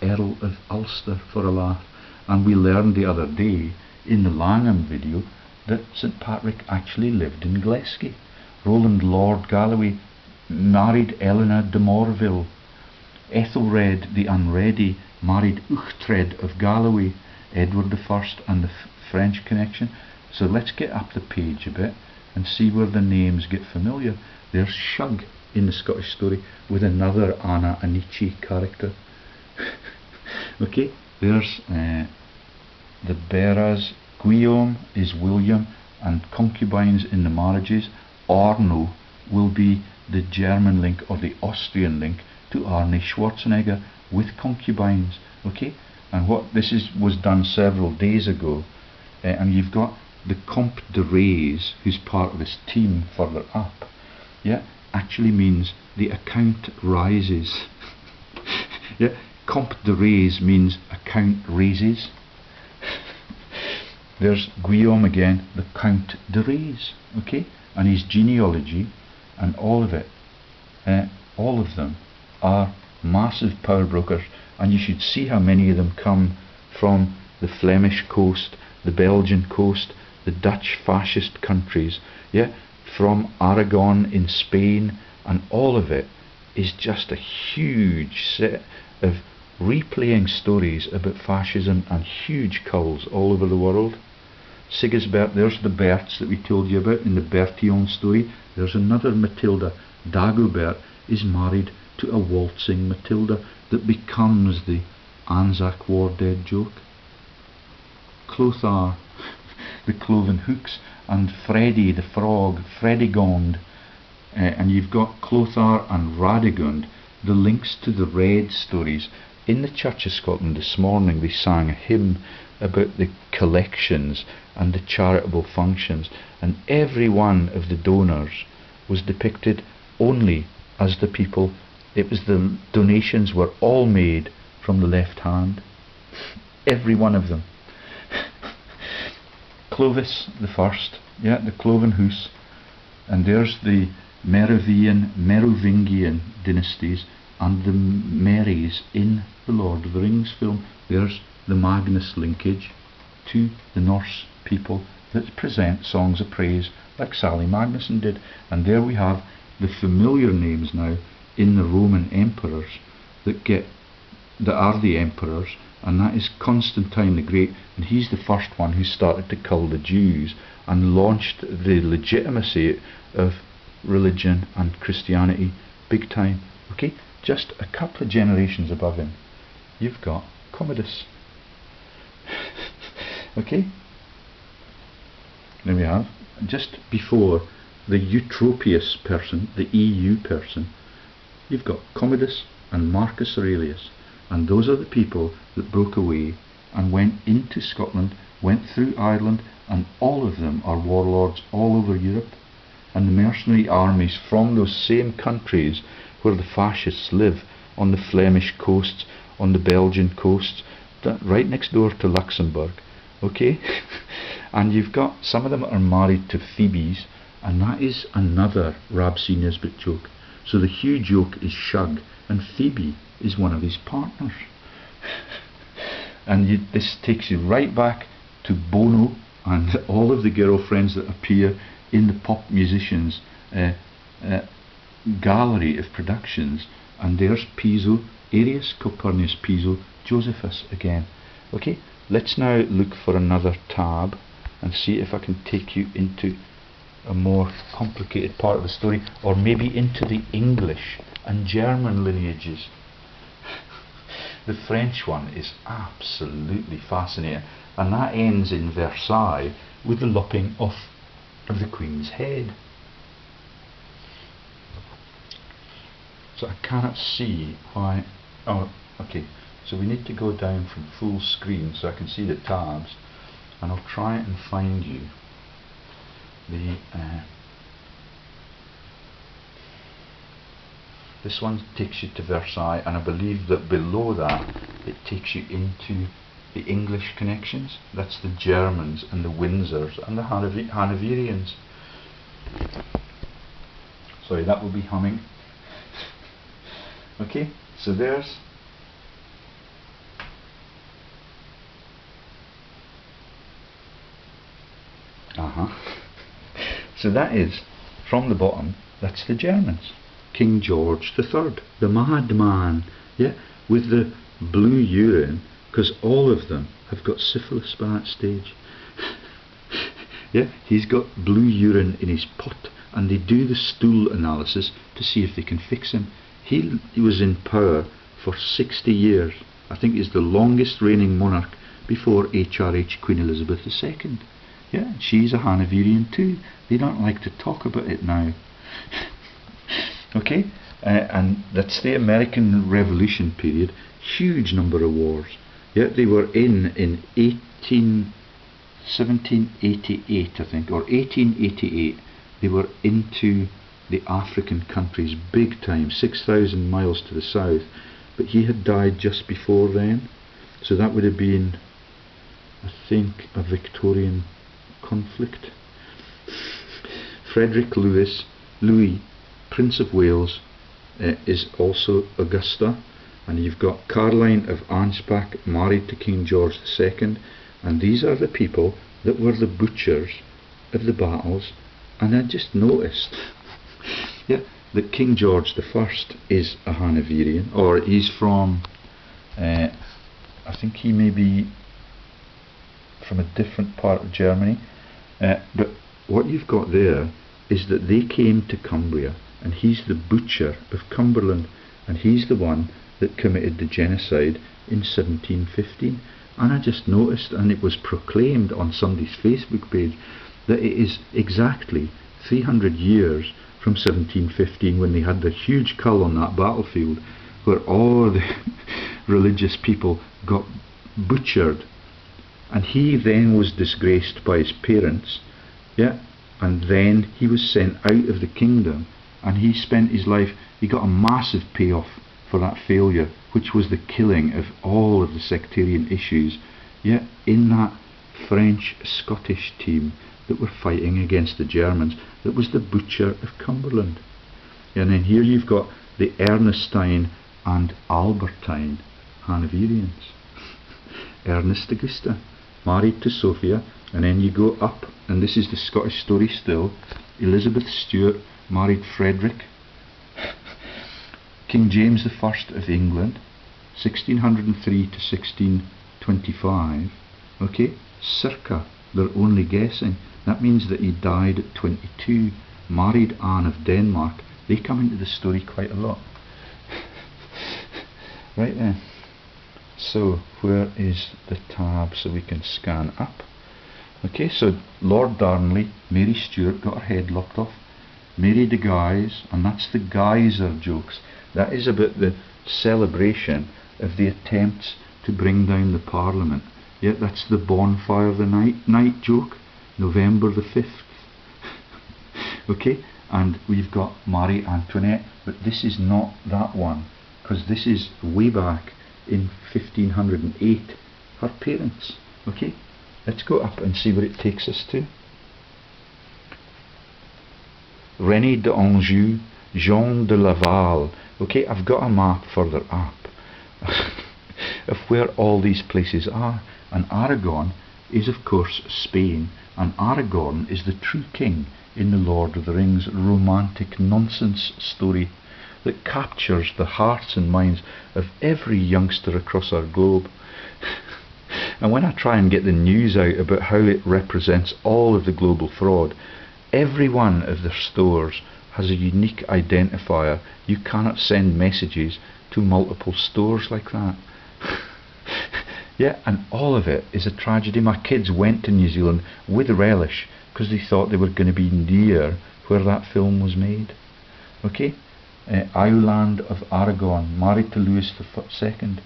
Earl of Ulster for a laugh. And we learned the other day in the Langham video that St Patrick actually lived in Glasgow. Roland Lord Galloway married Eleanor de Morville. Ethelred the Unready married Uchtred of Galloway. Edward I and the French connection. So let's get up the page a bit and see where the names get familiar. There's Shug in the Scottish story with another Anna Anici character. Okay, there's the Beras. Guillaume is William, and concubines in the marriages. Arno will be the German link or the Austrian link to Arne Schwarzenegger with concubines. Okay, and what this was done several days ago, and you've got the Comte de Reyes, who's part of this team further up, yeah, actually means the account rises. Yeah, Comte de Reyes means account raises. There's Guillaume again, the Count de Reyes, okay, and his genealogy and all of it, all of them are massive power brokers, and you should see how many of them come from the Flemish coast, the Belgian coast, the Dutch fascist countries, yeah, from Aragon in Spain, and all of it is just a huge set of replaying stories about fascism and huge cults all over the world. Sigisbert, there's the Berts that we told you about in the Bertillon story. There's another Matilda. Dagobert is married to a waltzing Matilda that becomes the Anzac War dead joke. Clothar, the cloven hooks, and Freddy the frog, Fredegond, and you've got Clothar and Radegund, the links to the Red stories. In the Church of Scotland this morning they sang a hymn about the collections and the charitable functions, and every one of the donors was depicted only as the people. It was the donations were all made from the left hand, every one of them. Clovis the first, yeah, the Cloven House, and there's the Merovingian dynasties and the Marys in the Lord of the Rings film. There's the Magnus linkage to the Norse people that present songs of praise like Sally Magnusson did, and there we have the familiar names now in the Roman emperors that are the emperors, and that is Constantine the Great, and he's the first one who started to cull the Jews and launched the legitimacy of religion and Christianity big time. Okay, just a couple of generations above him you've got Commodus. Okay, then we have, just before the Eutropius person, the EU person, you've got Commodus and Marcus Aurelius, and those are the people that broke away and went into Scotland, went through Ireland, and all of them are warlords all over Europe. And the mercenary armies from those same countries where the fascists live, on the Flemish coasts, on the Belgian coasts, right next door to Luxembourg, okay? And you've got, some of them are married to Phoebes, and that is another Rab C. Nesbitt joke. So the Hugh joke is Shug, and Phoebe is one of his partners. And this takes you right back to Bono and all of the girlfriends that appear in the pop musicians gallery of productions. And there's Piso, Arius Calpurnius Piso, Josephus again. Okay, let's now look for another tab and see if I can take you into a more complicated part of the story, or maybe into the English and German lineages. The French one is absolutely fascinating, and that ends in Versailles with the lopping off of the Queen's head. So I cannot see why. Oh, okay, so we need to go down from full screen so I can see the tabs, and I'll try and find you the this one takes you to Versailles, and I believe that below that it takes you into the English connections. That's the Germans and the Windsors and the Hanoverians. Sorry, that will be humming. Okay, so there's So that is, from the bottom, that's the Germans. King George III, the madman, yeah, with the blue urine, because all of them have got syphilis by that stage. Yeah, he's got blue urine in his pot, and they do the stool analysis to see if they can fix him. He was in power for 60 years. I think he's the longest reigning monarch before HRH Queen Elizabeth II. Yeah, she's a Hanoverian too. They don't like to talk about it now. Okay, and that's the American Revolution period. Huge number of wars. Yeah, they were in 1788, I think, or 1888. They were into the African countries big time, 6,000 miles to the south. But he had died just before then, so that would have been, I think, a Victorian conflict. Frederick Louis, Prince of Wales, is also Augusta, and you've got Caroline of Anspach married to King George II, and these are the people that were the butchers of the battles. And I just noticed, yeah, that King George I is a Hanoverian, or he's from, I think he may be from a different part of Germany, but what you've got there is that they came to Cumbria, and he's the butcher of Cumberland, and he's the one that committed the genocide in 1715. And I just noticed, and it was proclaimed on somebody's Facebook page, that it is exactly 300 years from 1715 when they had the huge cull on that battlefield where all the religious people got butchered, and he then was disgraced by his parents, yeah, and then he was sent out of the kingdom, and he spent his life, he got a massive payoff for that failure, which was the killing of all of the sectarian issues, yeah, in that French-Scottish team that were fighting against the Germans, that was the butcher of Cumberland. And then here you've got the Ernestine and Albertine Hanoverians. Ernest Augusta, married to Sophia, and then you go up, and this is the Scottish story still. Elizabeth Stuart married Frederick. King James I of England, 1603 to 1625. Okay, circa, they're only guessing. That means that he died at 22, married Anne of Denmark. They come into the story quite a lot. Right then, so where is the tab so we can scan up? Okay, so Lord Darnley, Mary Stuart got her head lopped off. Mary de Guise, and that's the geyser jokes. That is about the celebration of the attempts to bring down the Parliament. Yeah, that's the bonfire of the night joke, November the 5th. Okay, and we've got Marie Antoinette, but this is not that one, because this is way back in 1508, her parents. Okay, let's go up and see where it takes us to. René d'Anjou, Jean de Laval. Okay, I've got a map further up of where all these places are, and Aragon is of course Spain, and Aragorn is the true king in the Lord of the Rings romantic nonsense story that captures the hearts and minds of every youngster across our globe. And when I try and get the news out about how it represents all of the global fraud, every one of their stores has a unique identifier. You cannot send messages to multiple stores like that. Yeah, and all of it is a tragedy. My kids went to New Zealand with relish because they thought they were going to be near where that film was made. Okay, Ireland of Aragon, married to Louis II,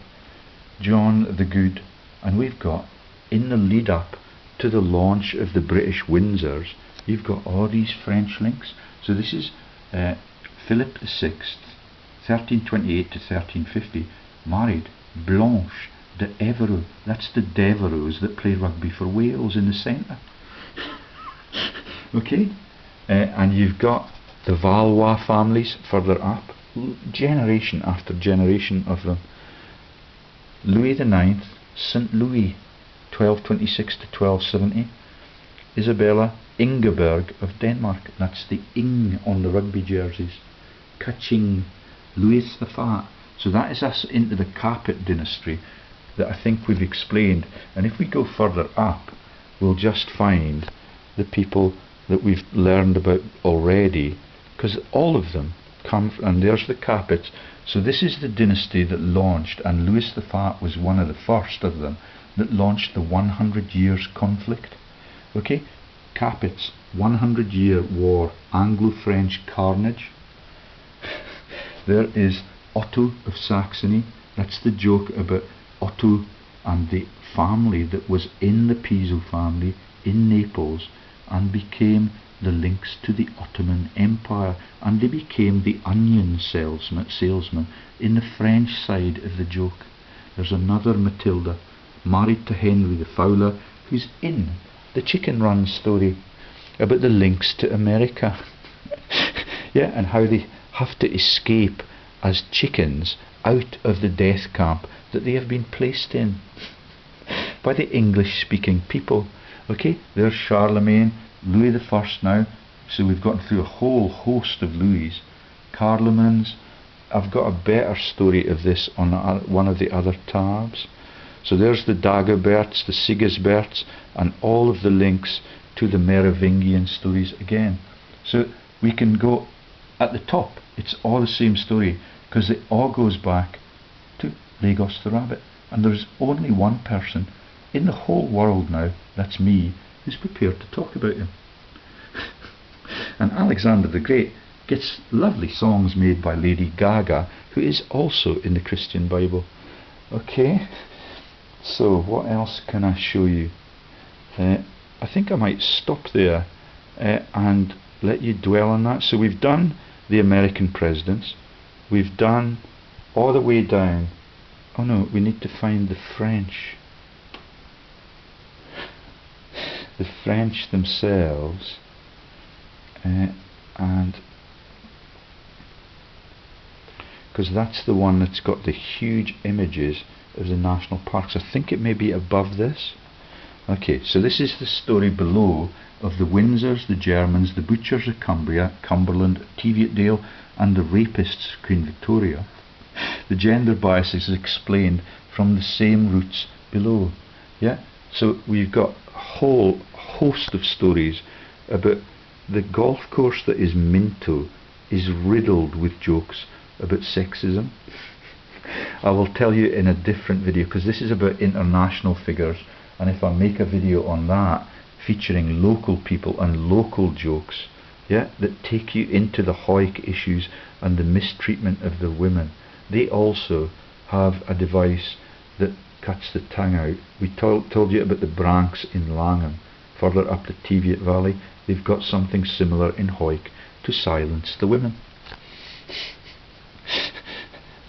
John the Good, and we've got, in the lead up to the launch of the British Windsors, you've got all these French links. So this is Philip VI, 1328 to 1350, married Blanche de Evero. That's the Devereux that play rugby for Wales in the centre. Okay, and you've got the Valois families further up, generation after generation of them. Louis IX, St. Louis, 1226 to 1270, Isabella, Ingeborg of Denmark. That's the Ing on the rugby jerseys. Kaching, Louis the Fat. So that is us into the Capet dynasty that I think we've explained. And if we go further up, we'll just find the people that we've learned about already, because all of them come from, and there's the Capets. So this is the dynasty that launched, and Louis the Fat was one of the first of them, that launched the 100 years conflict. Okay, Capets, 100-year war, Anglo-French carnage. There is Otto of Saxony. That's the joke about Otto and the family that was in the Piso family in Naples and became the links to the Ottoman Empire, and they became the onion salesman in the French side of the joke. There's another Matilda, married to Henry the Fowler, who's in the Chicken Run story about the links to America. Yeah, and how they have to escape as chickens out of the death camp that they have been placed in by the English speaking people. Okay, there's Charlemagne, Louis the First now, so we've gotten through a whole host of Louis. Carlomans. I've got a better story of this on one of the other tabs. So there's the Dagoberts, the Sigisberts, and all of the links to the Merovingian stories again. So we can go at the top, it's all the same story, because it all goes back to Lagos the Rabbit. And there's only one person in the whole world now, that's me, who's prepared to talk about him. And Alexander the Great gets lovely songs made by Lady Gaga, who is also in the Christian Bible. Okay, so what else can I show you? I think I might stop there and let you dwell on that. So we've done the American presidents, we've done all the way down. Oh no, we need to find the French. The French themselves, and because that's the one that's got the huge images of the national parks. I think it may be above this. Okay, so this is the story below of the Windsors, the Germans, the Butchers of Cumbria, Cumberland, Teviotdale, and the rapists of Queen Victoria. The gender bias is explained from the same roots below. Yeah, so we've got a whole host of stories about the golf course that is Minto is riddled with jokes about sexism. I will tell you in a different video, because this is about international figures, and if I make a video on that featuring local people and local jokes, yeah, that take you into the Hoik issues and the mistreatment of the women, they also have a device that cuts the tongue out. We told you about the Branks in Langham. Further up the Teviot Valley, they've got something similar in Hoik to silence the women.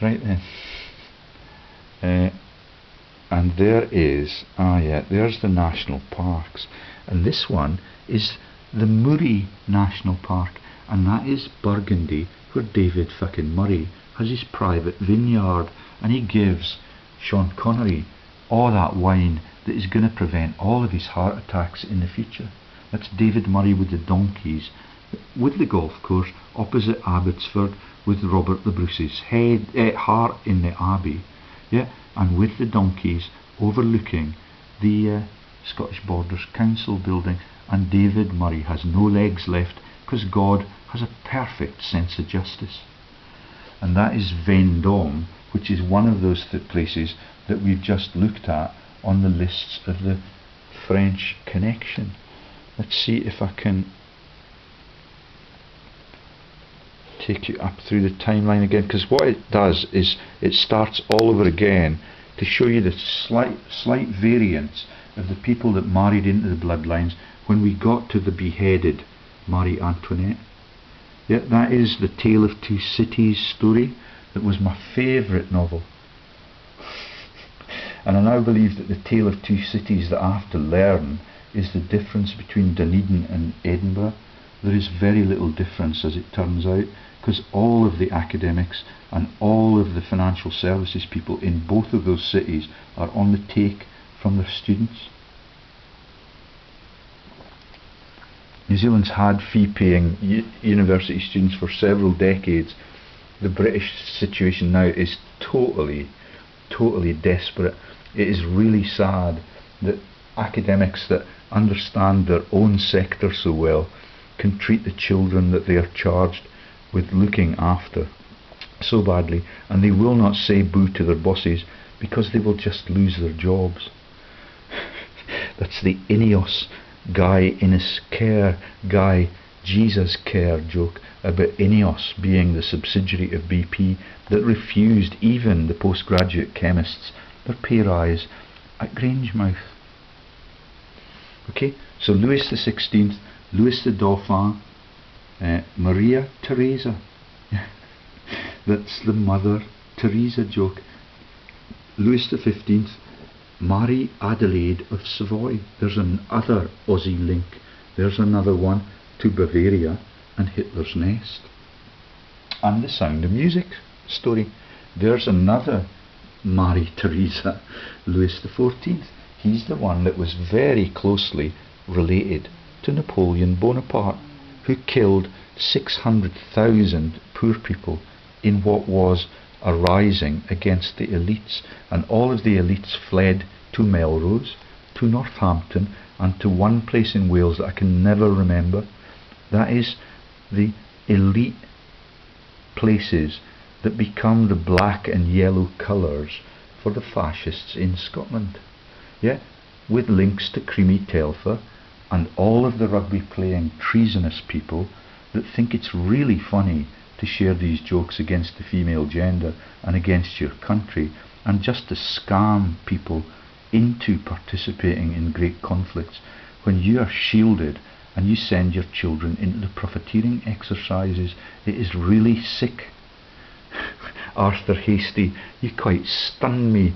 Right then. And there is, there's the national parks. And this one is the Murray National Park. And that is Burgundy, where David fucking Murray has his private vineyard. And he gives Sean Connery all that wine that is going to prevent all of his heart attacks in the future. That's David Murray with the donkeys, with the golf course opposite Abbotsford, with Robert the Bruce's heart in the Abbey, yeah, and with the donkeys overlooking the Scottish Borders Council building. And David Murray has no legs left because God has a perfect sense of justice. And that is Vendôme, which is one of those places that we've just looked at on the lists of the French connection. Let's see if I can take you up through the timeline again, because what it does is it starts all over again to show you the slight variance of the people that married into the bloodlines when we got to the beheaded Marie Antoinette. Yeah, that is the Tale of Two Cities story that was my favourite novel. And I now believe that the Tale of Two Cities that I have to learn is the difference between Dunedin and Edinburgh. There is very little difference, as it turns out, because all of the academics and all of the financial services people in both of those cities are on the take from their students. New Zealand's had fee-paying university students for several decades. The British situation now is totally desperate. It is really sad that academics that understand their own sector so well can treat the children that they are charged with looking after so badly, and they will not say boo to their bosses because they will just lose their jobs. That's the Ineos Guy Innes Care, Guy Jesus Care joke about Ineos being the subsidiary of BP that refused even the postgraduate chemists their pay rise at Grangemouth. Okay, so Louis XVI, Louis the Dauphin, Maria Theresa. That's the Mother Teresa joke. Louis XV, Marie Adelaide of Savoy. There's another Aussie link. There's another one to Bavaria and Hitler's Nest. And the Sound of Music story. There's another Marie Theresa, Louis XIV. He's the one that was very closely related to Napoleon Bonaparte, who killed 600,000 poor people in what was a rising against the elites, and all of the elites fled to Melrose, to Northampton, and to one place in Wales that I can never remember. That is the elite places that become the black and yellow colours for the fascists in Scotland. Yeah, with links to Creamy Telfer and all of the rugby playing treasonous people that think it's really funny to share these jokes against the female gender and against your country, and just to scam people into participating in great conflicts when you are shielded and you send your children into the profiteering exercises. It is really sick. Arthur Hasty, you quite stun me.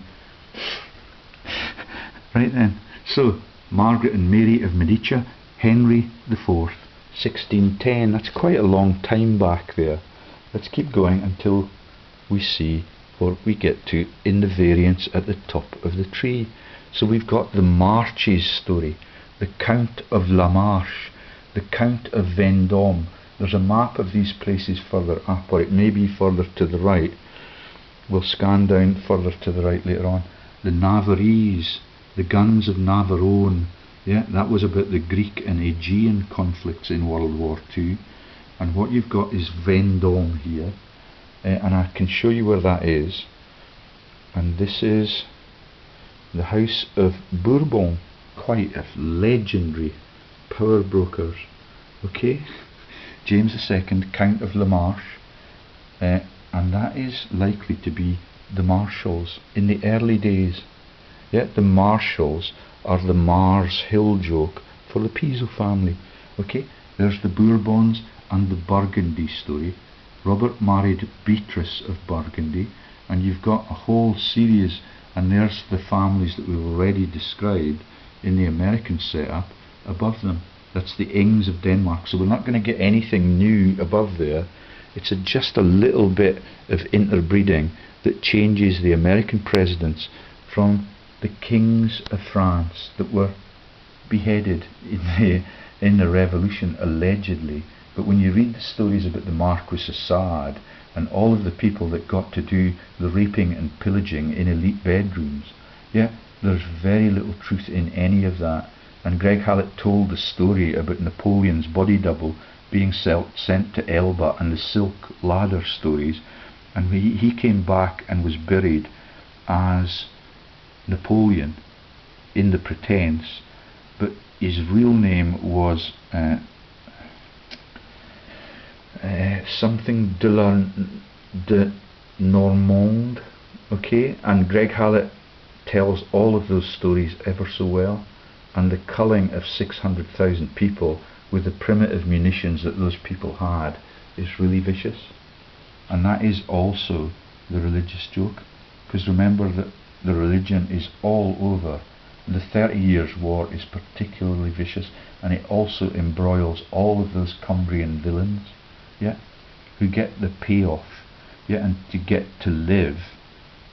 Right then, so Margaret and Mary of Medici, Henry IV, 1610. That's quite a long time back there. Let's keep going until we see what we get to in the variants at the top of the tree. So we've got the Marches story, the Count of La Marche, the Count of Vendôme. There's a map of these places further up, or it may be further to the right. We'll scan down further to the right later on. The Navarrese, the guns of Navarone. Yeah, that was about the Greek and Aegean conflicts in World War II. And what you've got is Vendôme here, and I can show you where that is. And this is the House of Bourbon, quite a legendary power brokers. Okay, James II, Count of La Marche, and that is likely to be the Marshalls in the early days. Yeah, the Marshalls are the Mars Hill joke for the Piso family. Okay, there's the Bourbons and the Burgundy story. Robert married Beatrice of Burgundy, and you've got a whole series, and there's the families that we've already described in the American setup above them. That's the Ings of Denmark, so we're not going to get anything new above there. It's just a little bit of interbreeding that changes the American presidents from the kings of France that were beheaded in the revolution, allegedly. But when you read the stories about the Marquis of Sade and all of the people that got to do the raping and pillaging in elite bedrooms, yeah, there's very little truth in any of that. And Greg Hallett told the story about Napoleon's body double being sent to Elba and the silk ladder stories, and he came back and was buried as Napoleon in the pretense, but his real name was something de Normand. Okay, and Greg Hallett tells all of those stories ever so well, and the culling of 600,000 people with the primitive munitions that those people had is really vicious. And that is also the religious joke, because remember that the religion is all over. The 30 Years' War is particularly vicious, and it also embroils all of those Cumbrian villains, yeah, who get the payoff, yeah, and to get to live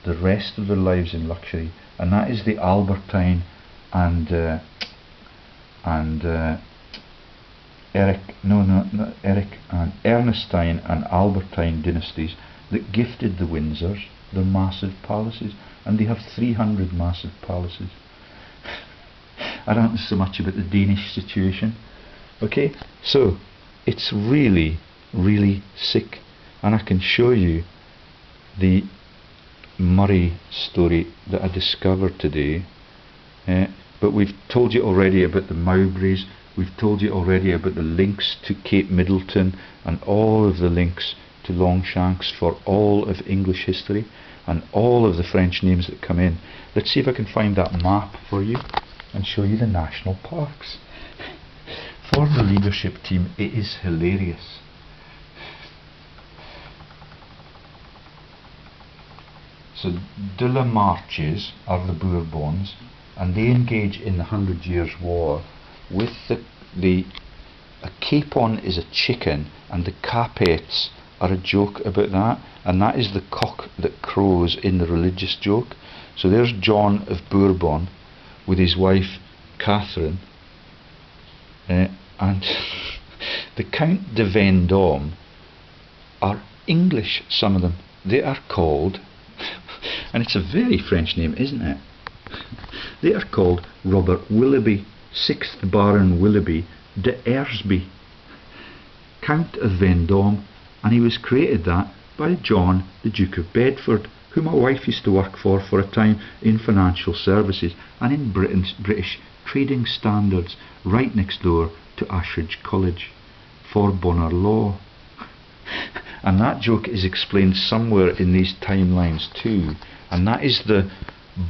the rest of their lives in luxury. And that is the Albertine and Eric and Ernestine and Albertine dynasties that gifted the Windsors their massive palaces, and they have 300 massive palaces. I don't know so much about the Danish situation. Okay, so it's really, really sick, and I can show you the Murray story that I discovered today. But we've told you already about the Mowbrays, we've told you already about the links to Cape Middleton and all of the links to Longshanks for all of English history and all of the French names that come in. Let's see if I can find that map for you and show you the national parks. For the leadership team, it is hilarious. So de la Marches are the Bourbons, and they engage in the 100 Years' War with a capon is a chicken, and the capettes are a joke about that, and that is the cock that crows in the religious joke. So there's John of Bourbon with his wife Catherine, and the Count de Vendôme are English, some of them. They are called, and it's a very French name, isn't it? They are called Robert Willoughby, 6th Baron Willoughby de Eresby, Count of Vendôme, and he was created that by John, the Duke of Bedford, who my wife used to work for a time in financial services and in British trading standards, right next door to Ashridge College, for Bonner Law. And that joke is explained somewhere in these timelines too, and that is the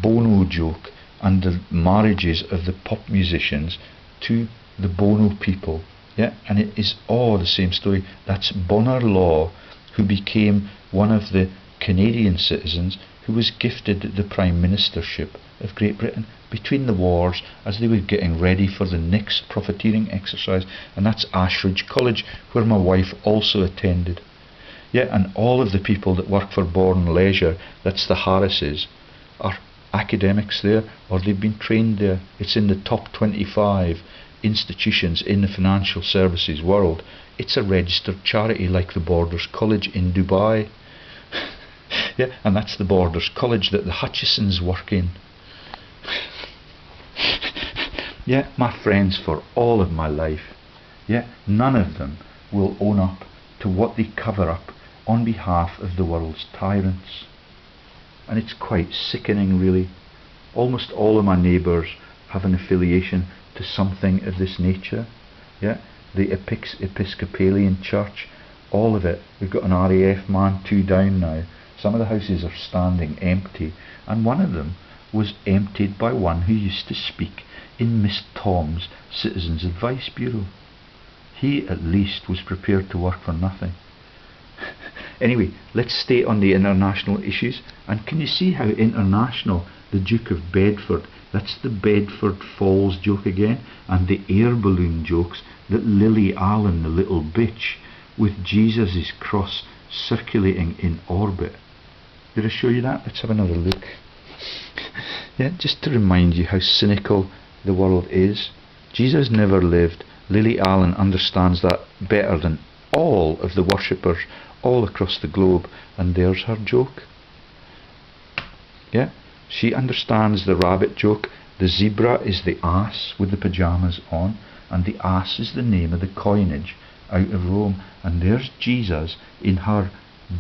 Bono joke and the marriages of the pop musicians to the Bono people. Yeah, and it is all the same story. That's Bonner Law, who became one of the Canadian citizens who was gifted the Prime Ministership of Great Britain between the wars as they were getting ready for the next profiteering exercise, and that's Ashridge College, where my wife also attended. Yeah, and all of the people that work for Born Leisure, that's the Harrises, are academics there, or they've been trained there. It's in the top 25 institutions in the financial services world. It's a registered charity like the Borders College in Dubai. Yeah, and that's the Borders College that the Hutchisons work in. Yeah, my friends for all of my life, yeah, none of them will own up to what they cover up on behalf of the world's tyrants. And it's quite sickening, really. Almost all of my neighbours have an affiliation to something of this nature. Yeah, the Episcopalian Church, all of it. We've got an RAF man 2 down now. Some of the houses are standing empty, and one of them was emptied by one who used to speak in Miss Tom's Citizens Advice Bureau. He at least was prepared to work for nothing. Anyway, let's stay on the international issues. And can you see how international the Duke of Bedford, that's the Bedford Falls joke again, and the air balloon jokes that Lilly Allen, the little bitch, with Jesus' cross circulating in orbit. Did I show you that? Let's have another look. Yeah, just to remind you how cynical the world is. Jesus never lived. Lilly Allen understands that better than all of the worshippers all across the globe, and there's her joke. Yeah, she understands the rabbit joke. The zebra is the ass with the pyjamas on, and the ass is the name of the coinage out of Rome. And there's Jesus in her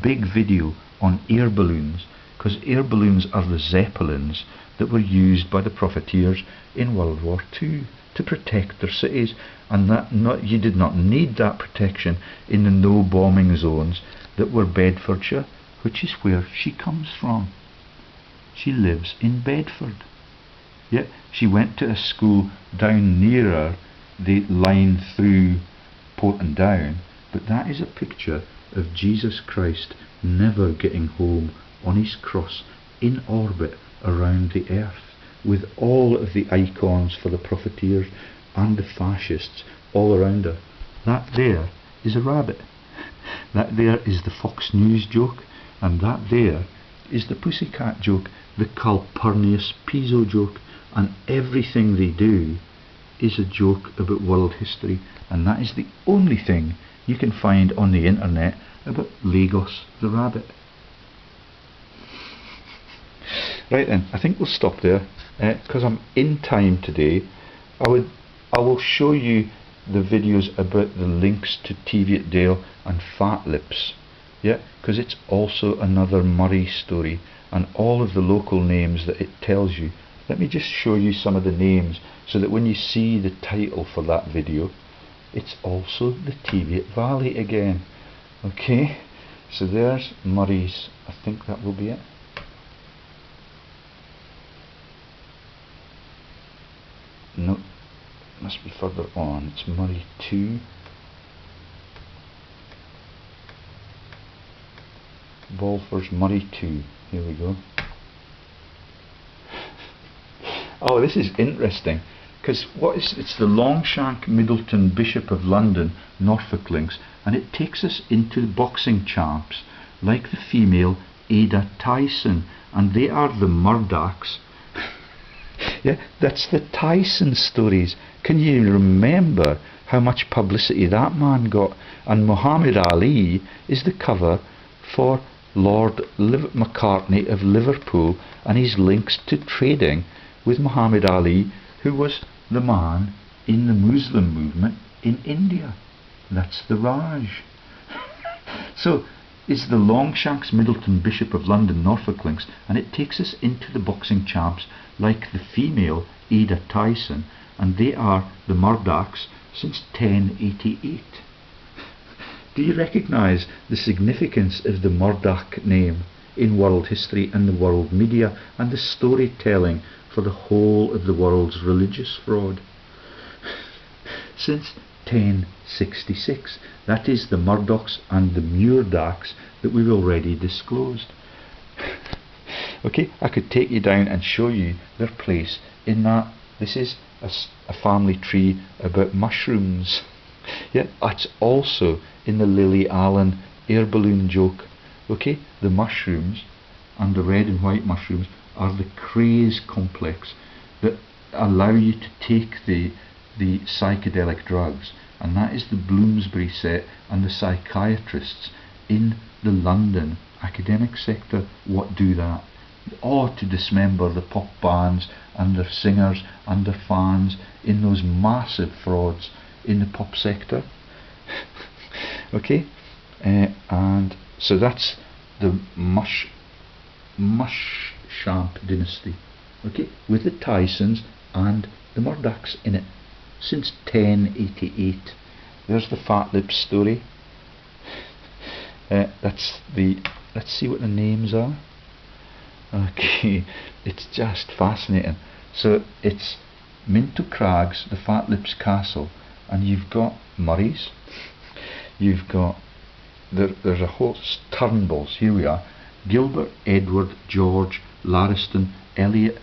big video on air balloons, because air balloons are the zeppelins that were used by the profiteers in World War II to protect their cities, and you did not need that protection in the no bombing zones that were Bedfordshire, which is where she comes from. She lives in Bedford. Yeah, she went to a school down nearer the line through Portendown, but that is a picture of Jesus Christ never getting home on his cross in orbit around the earth, with all of the icons for the profiteers and the fascists all around her. That there is a rabbit. That there is the Fox News joke, and that there is the Pussycat joke, the Calpurnius Piso joke, and everything they do is a joke about world history, and that is the only thing you can find on the internet about Lagos the rabbit. Right then, I think we'll stop there, because I'm in time today. I will show you the videos about the links to Teviotdale and Fat Lips, yeah, because it's also another Murray story, and all of the local names that it tells you. Let me just show you some of the names so that when you see the title for that video, it's also the Teviot Valley again. Okay, so there's Murray's, I think that will be it. No, must be further on. It's Murray 2. Balfour's Murray 2. Here we go. Oh, this is interesting, because it's the Longshank Middleton Bishop of London Norfolk links, and it takes us into the boxing champs like the female Ada Tyson, and they are the Murdochs. Yeah, that's the Tyson stories. Can you remember how much publicity that man got? And Muhammad Ali is the cover for Lord Macartney of Liverpool, and his links to trading with Muhammad Ali, who was the man in the Muslim movement in India. That's the Raj. So it's the Longshanks Middleton Bishop of London Norfolk links, and it takes us into the boxing champs like the female Ada Tyson, and they are the Murdochs since 1088. Do you recognise the significance of the Murdoch name in world history and the world media and the storytelling for the whole of the world's religious fraud? Since 1066, that is the Murdochs and the Murdochs that we've already disclosed. Okay, I could take you down and show you their place in that. This is a family tree about mushrooms. Yeah, that's also in the Lilly Allen air balloon joke. Okay, the mushrooms and the red and white mushrooms are the craze complex that allow you to take the psychedelic drugs, and that is the Bloomsbury set and the psychiatrists in the London academic sector. What do that? Or to dismember the pop bands and their singers and their fans in those massive frauds in the pop sector. Okay, and so that's the Mushamp dynasty. Okay, with the Tysons and the Murdochs in it since 1088. There's the Fat Lips story. Let's see what the names are. Okay, it's just fascinating. So it's Minto Crags, the Fat Lips Castle, and you've got Murrays, you've got there's a host Turnbulls. Here we are: Gilbert, Edward, George, Lariston, Elliot,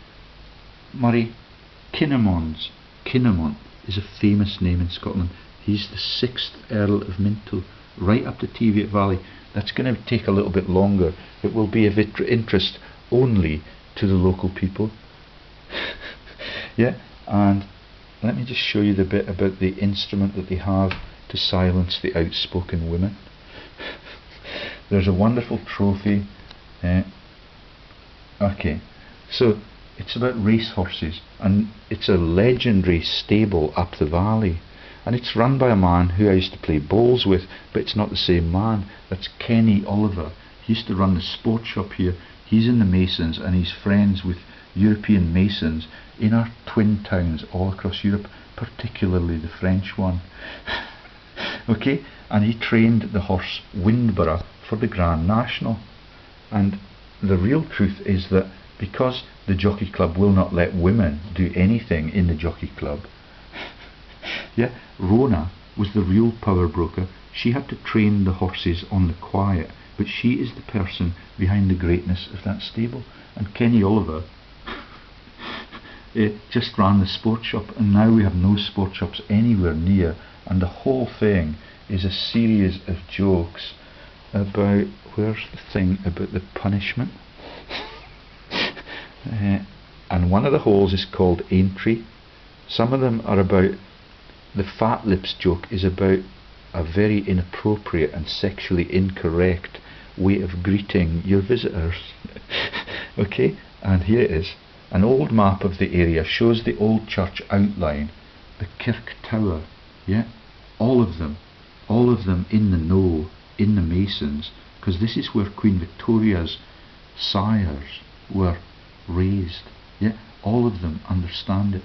Murray, Kinnamons. Kinnamon is a famous name in Scotland. He's the 6th Earl of Minto, right up to Teviot Valley. That's going to take a little bit longer. It will be of interest only to the local people. Yeah, and let me just show you the bit about the instrument that they have to silence the outspoken women. There's a wonderful trophy. Okay, so it's about racehorses, and it's a legendary stable up the valley, and it's run by a man who I used to play bowls with, but it's not the same man. That's Kenny Oliver. He used to run the sports shop here. He's in the Masons, and he's friends with European Masons in our twin towns all across Europe, particularly the French one. Okay, and he trained the horse Windborough for the Grand National. And the real truth is that because the Jockey Club will not let women do anything in the Jockey Club, yeah, Rona was the real power broker. She had to train the horses on the quiet, but she is the person behind the greatness of that stable. And Kenny Oliver just ran the sports shop, and now we have no sports shops anywhere near, and the whole thing is a series of jokes about, where's the thing about the punishment? And one of the holes is called Aintree, Some of them are about, the fat lips joke is about a very inappropriate and sexually incorrect way of greeting your visitors. Okay, and here it is. An old map of the area shows the old church outline, the kirk tower, yeah, all of them in the know, in the Masons, because this is where Queen Victoria's sires were raised, yeah, all of them understand it.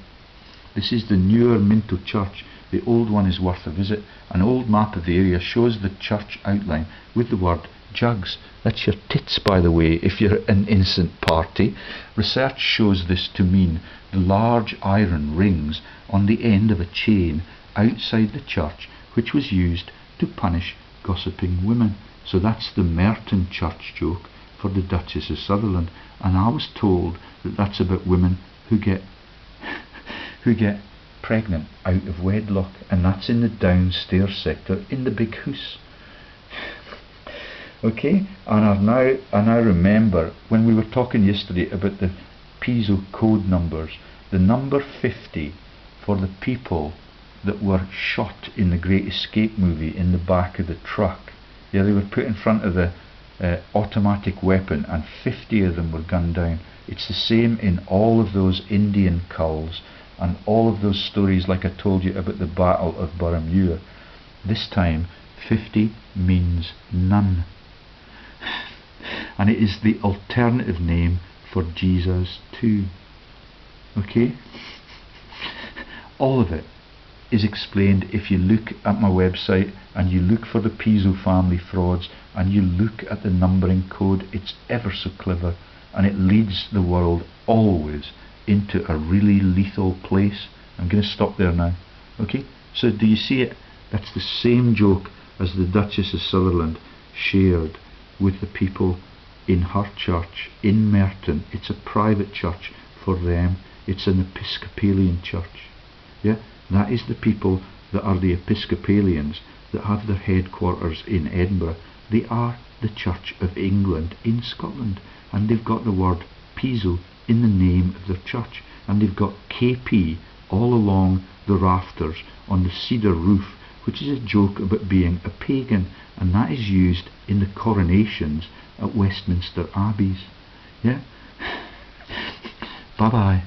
This is the newer Minto church. The old one is worth a visit. An old map of the area shows the church outline with the word jugs. That's your tits, by the way, if you're an innocent party. Research shows this to mean the large iron rings on the end of a chain outside the church, which was used to punish gossiping women. So that's the Merton church joke for the Duchess of Sutherland. And I was told that that's about women who get pregnant out of wedlock, and that's in the downstairs sector in the big house. Okay, and I now remember when we were talking yesterday about the Piso code numbers, the number 50 for the people that were shot in the Great Escape movie in the back of the truck. Yeah, they were put in front of the automatic weapon, and 50 of them were gunned down. It's the same in all of those Indian culls and all of those stories like I told you about the Battle of Barramura. This time 50 means none, and it is the alternative name for Jesus too. Okay, all of it is explained if you look at my website and you look for the Piso family frauds and you look at the numbering code. It's ever so clever, and it leads the world always into a really lethal place. I'm going to stop there now. Okay, so do you see it? That's the same joke as the Duchess of Sutherland shared with the people in her church in Merton. It's a private church for them. It's an Episcopalian church. Yeah, that is the people that are the Episcopalians that have their headquarters in Edinburgh. They are the Church of England in Scotland, and they've got the word Piso in the name of their church, and they've got KP all along the rafters on the cedar roof, which is a joke about being a pagan, and that is used in the coronations at Westminster Abbeys. Yeah. Bye bye.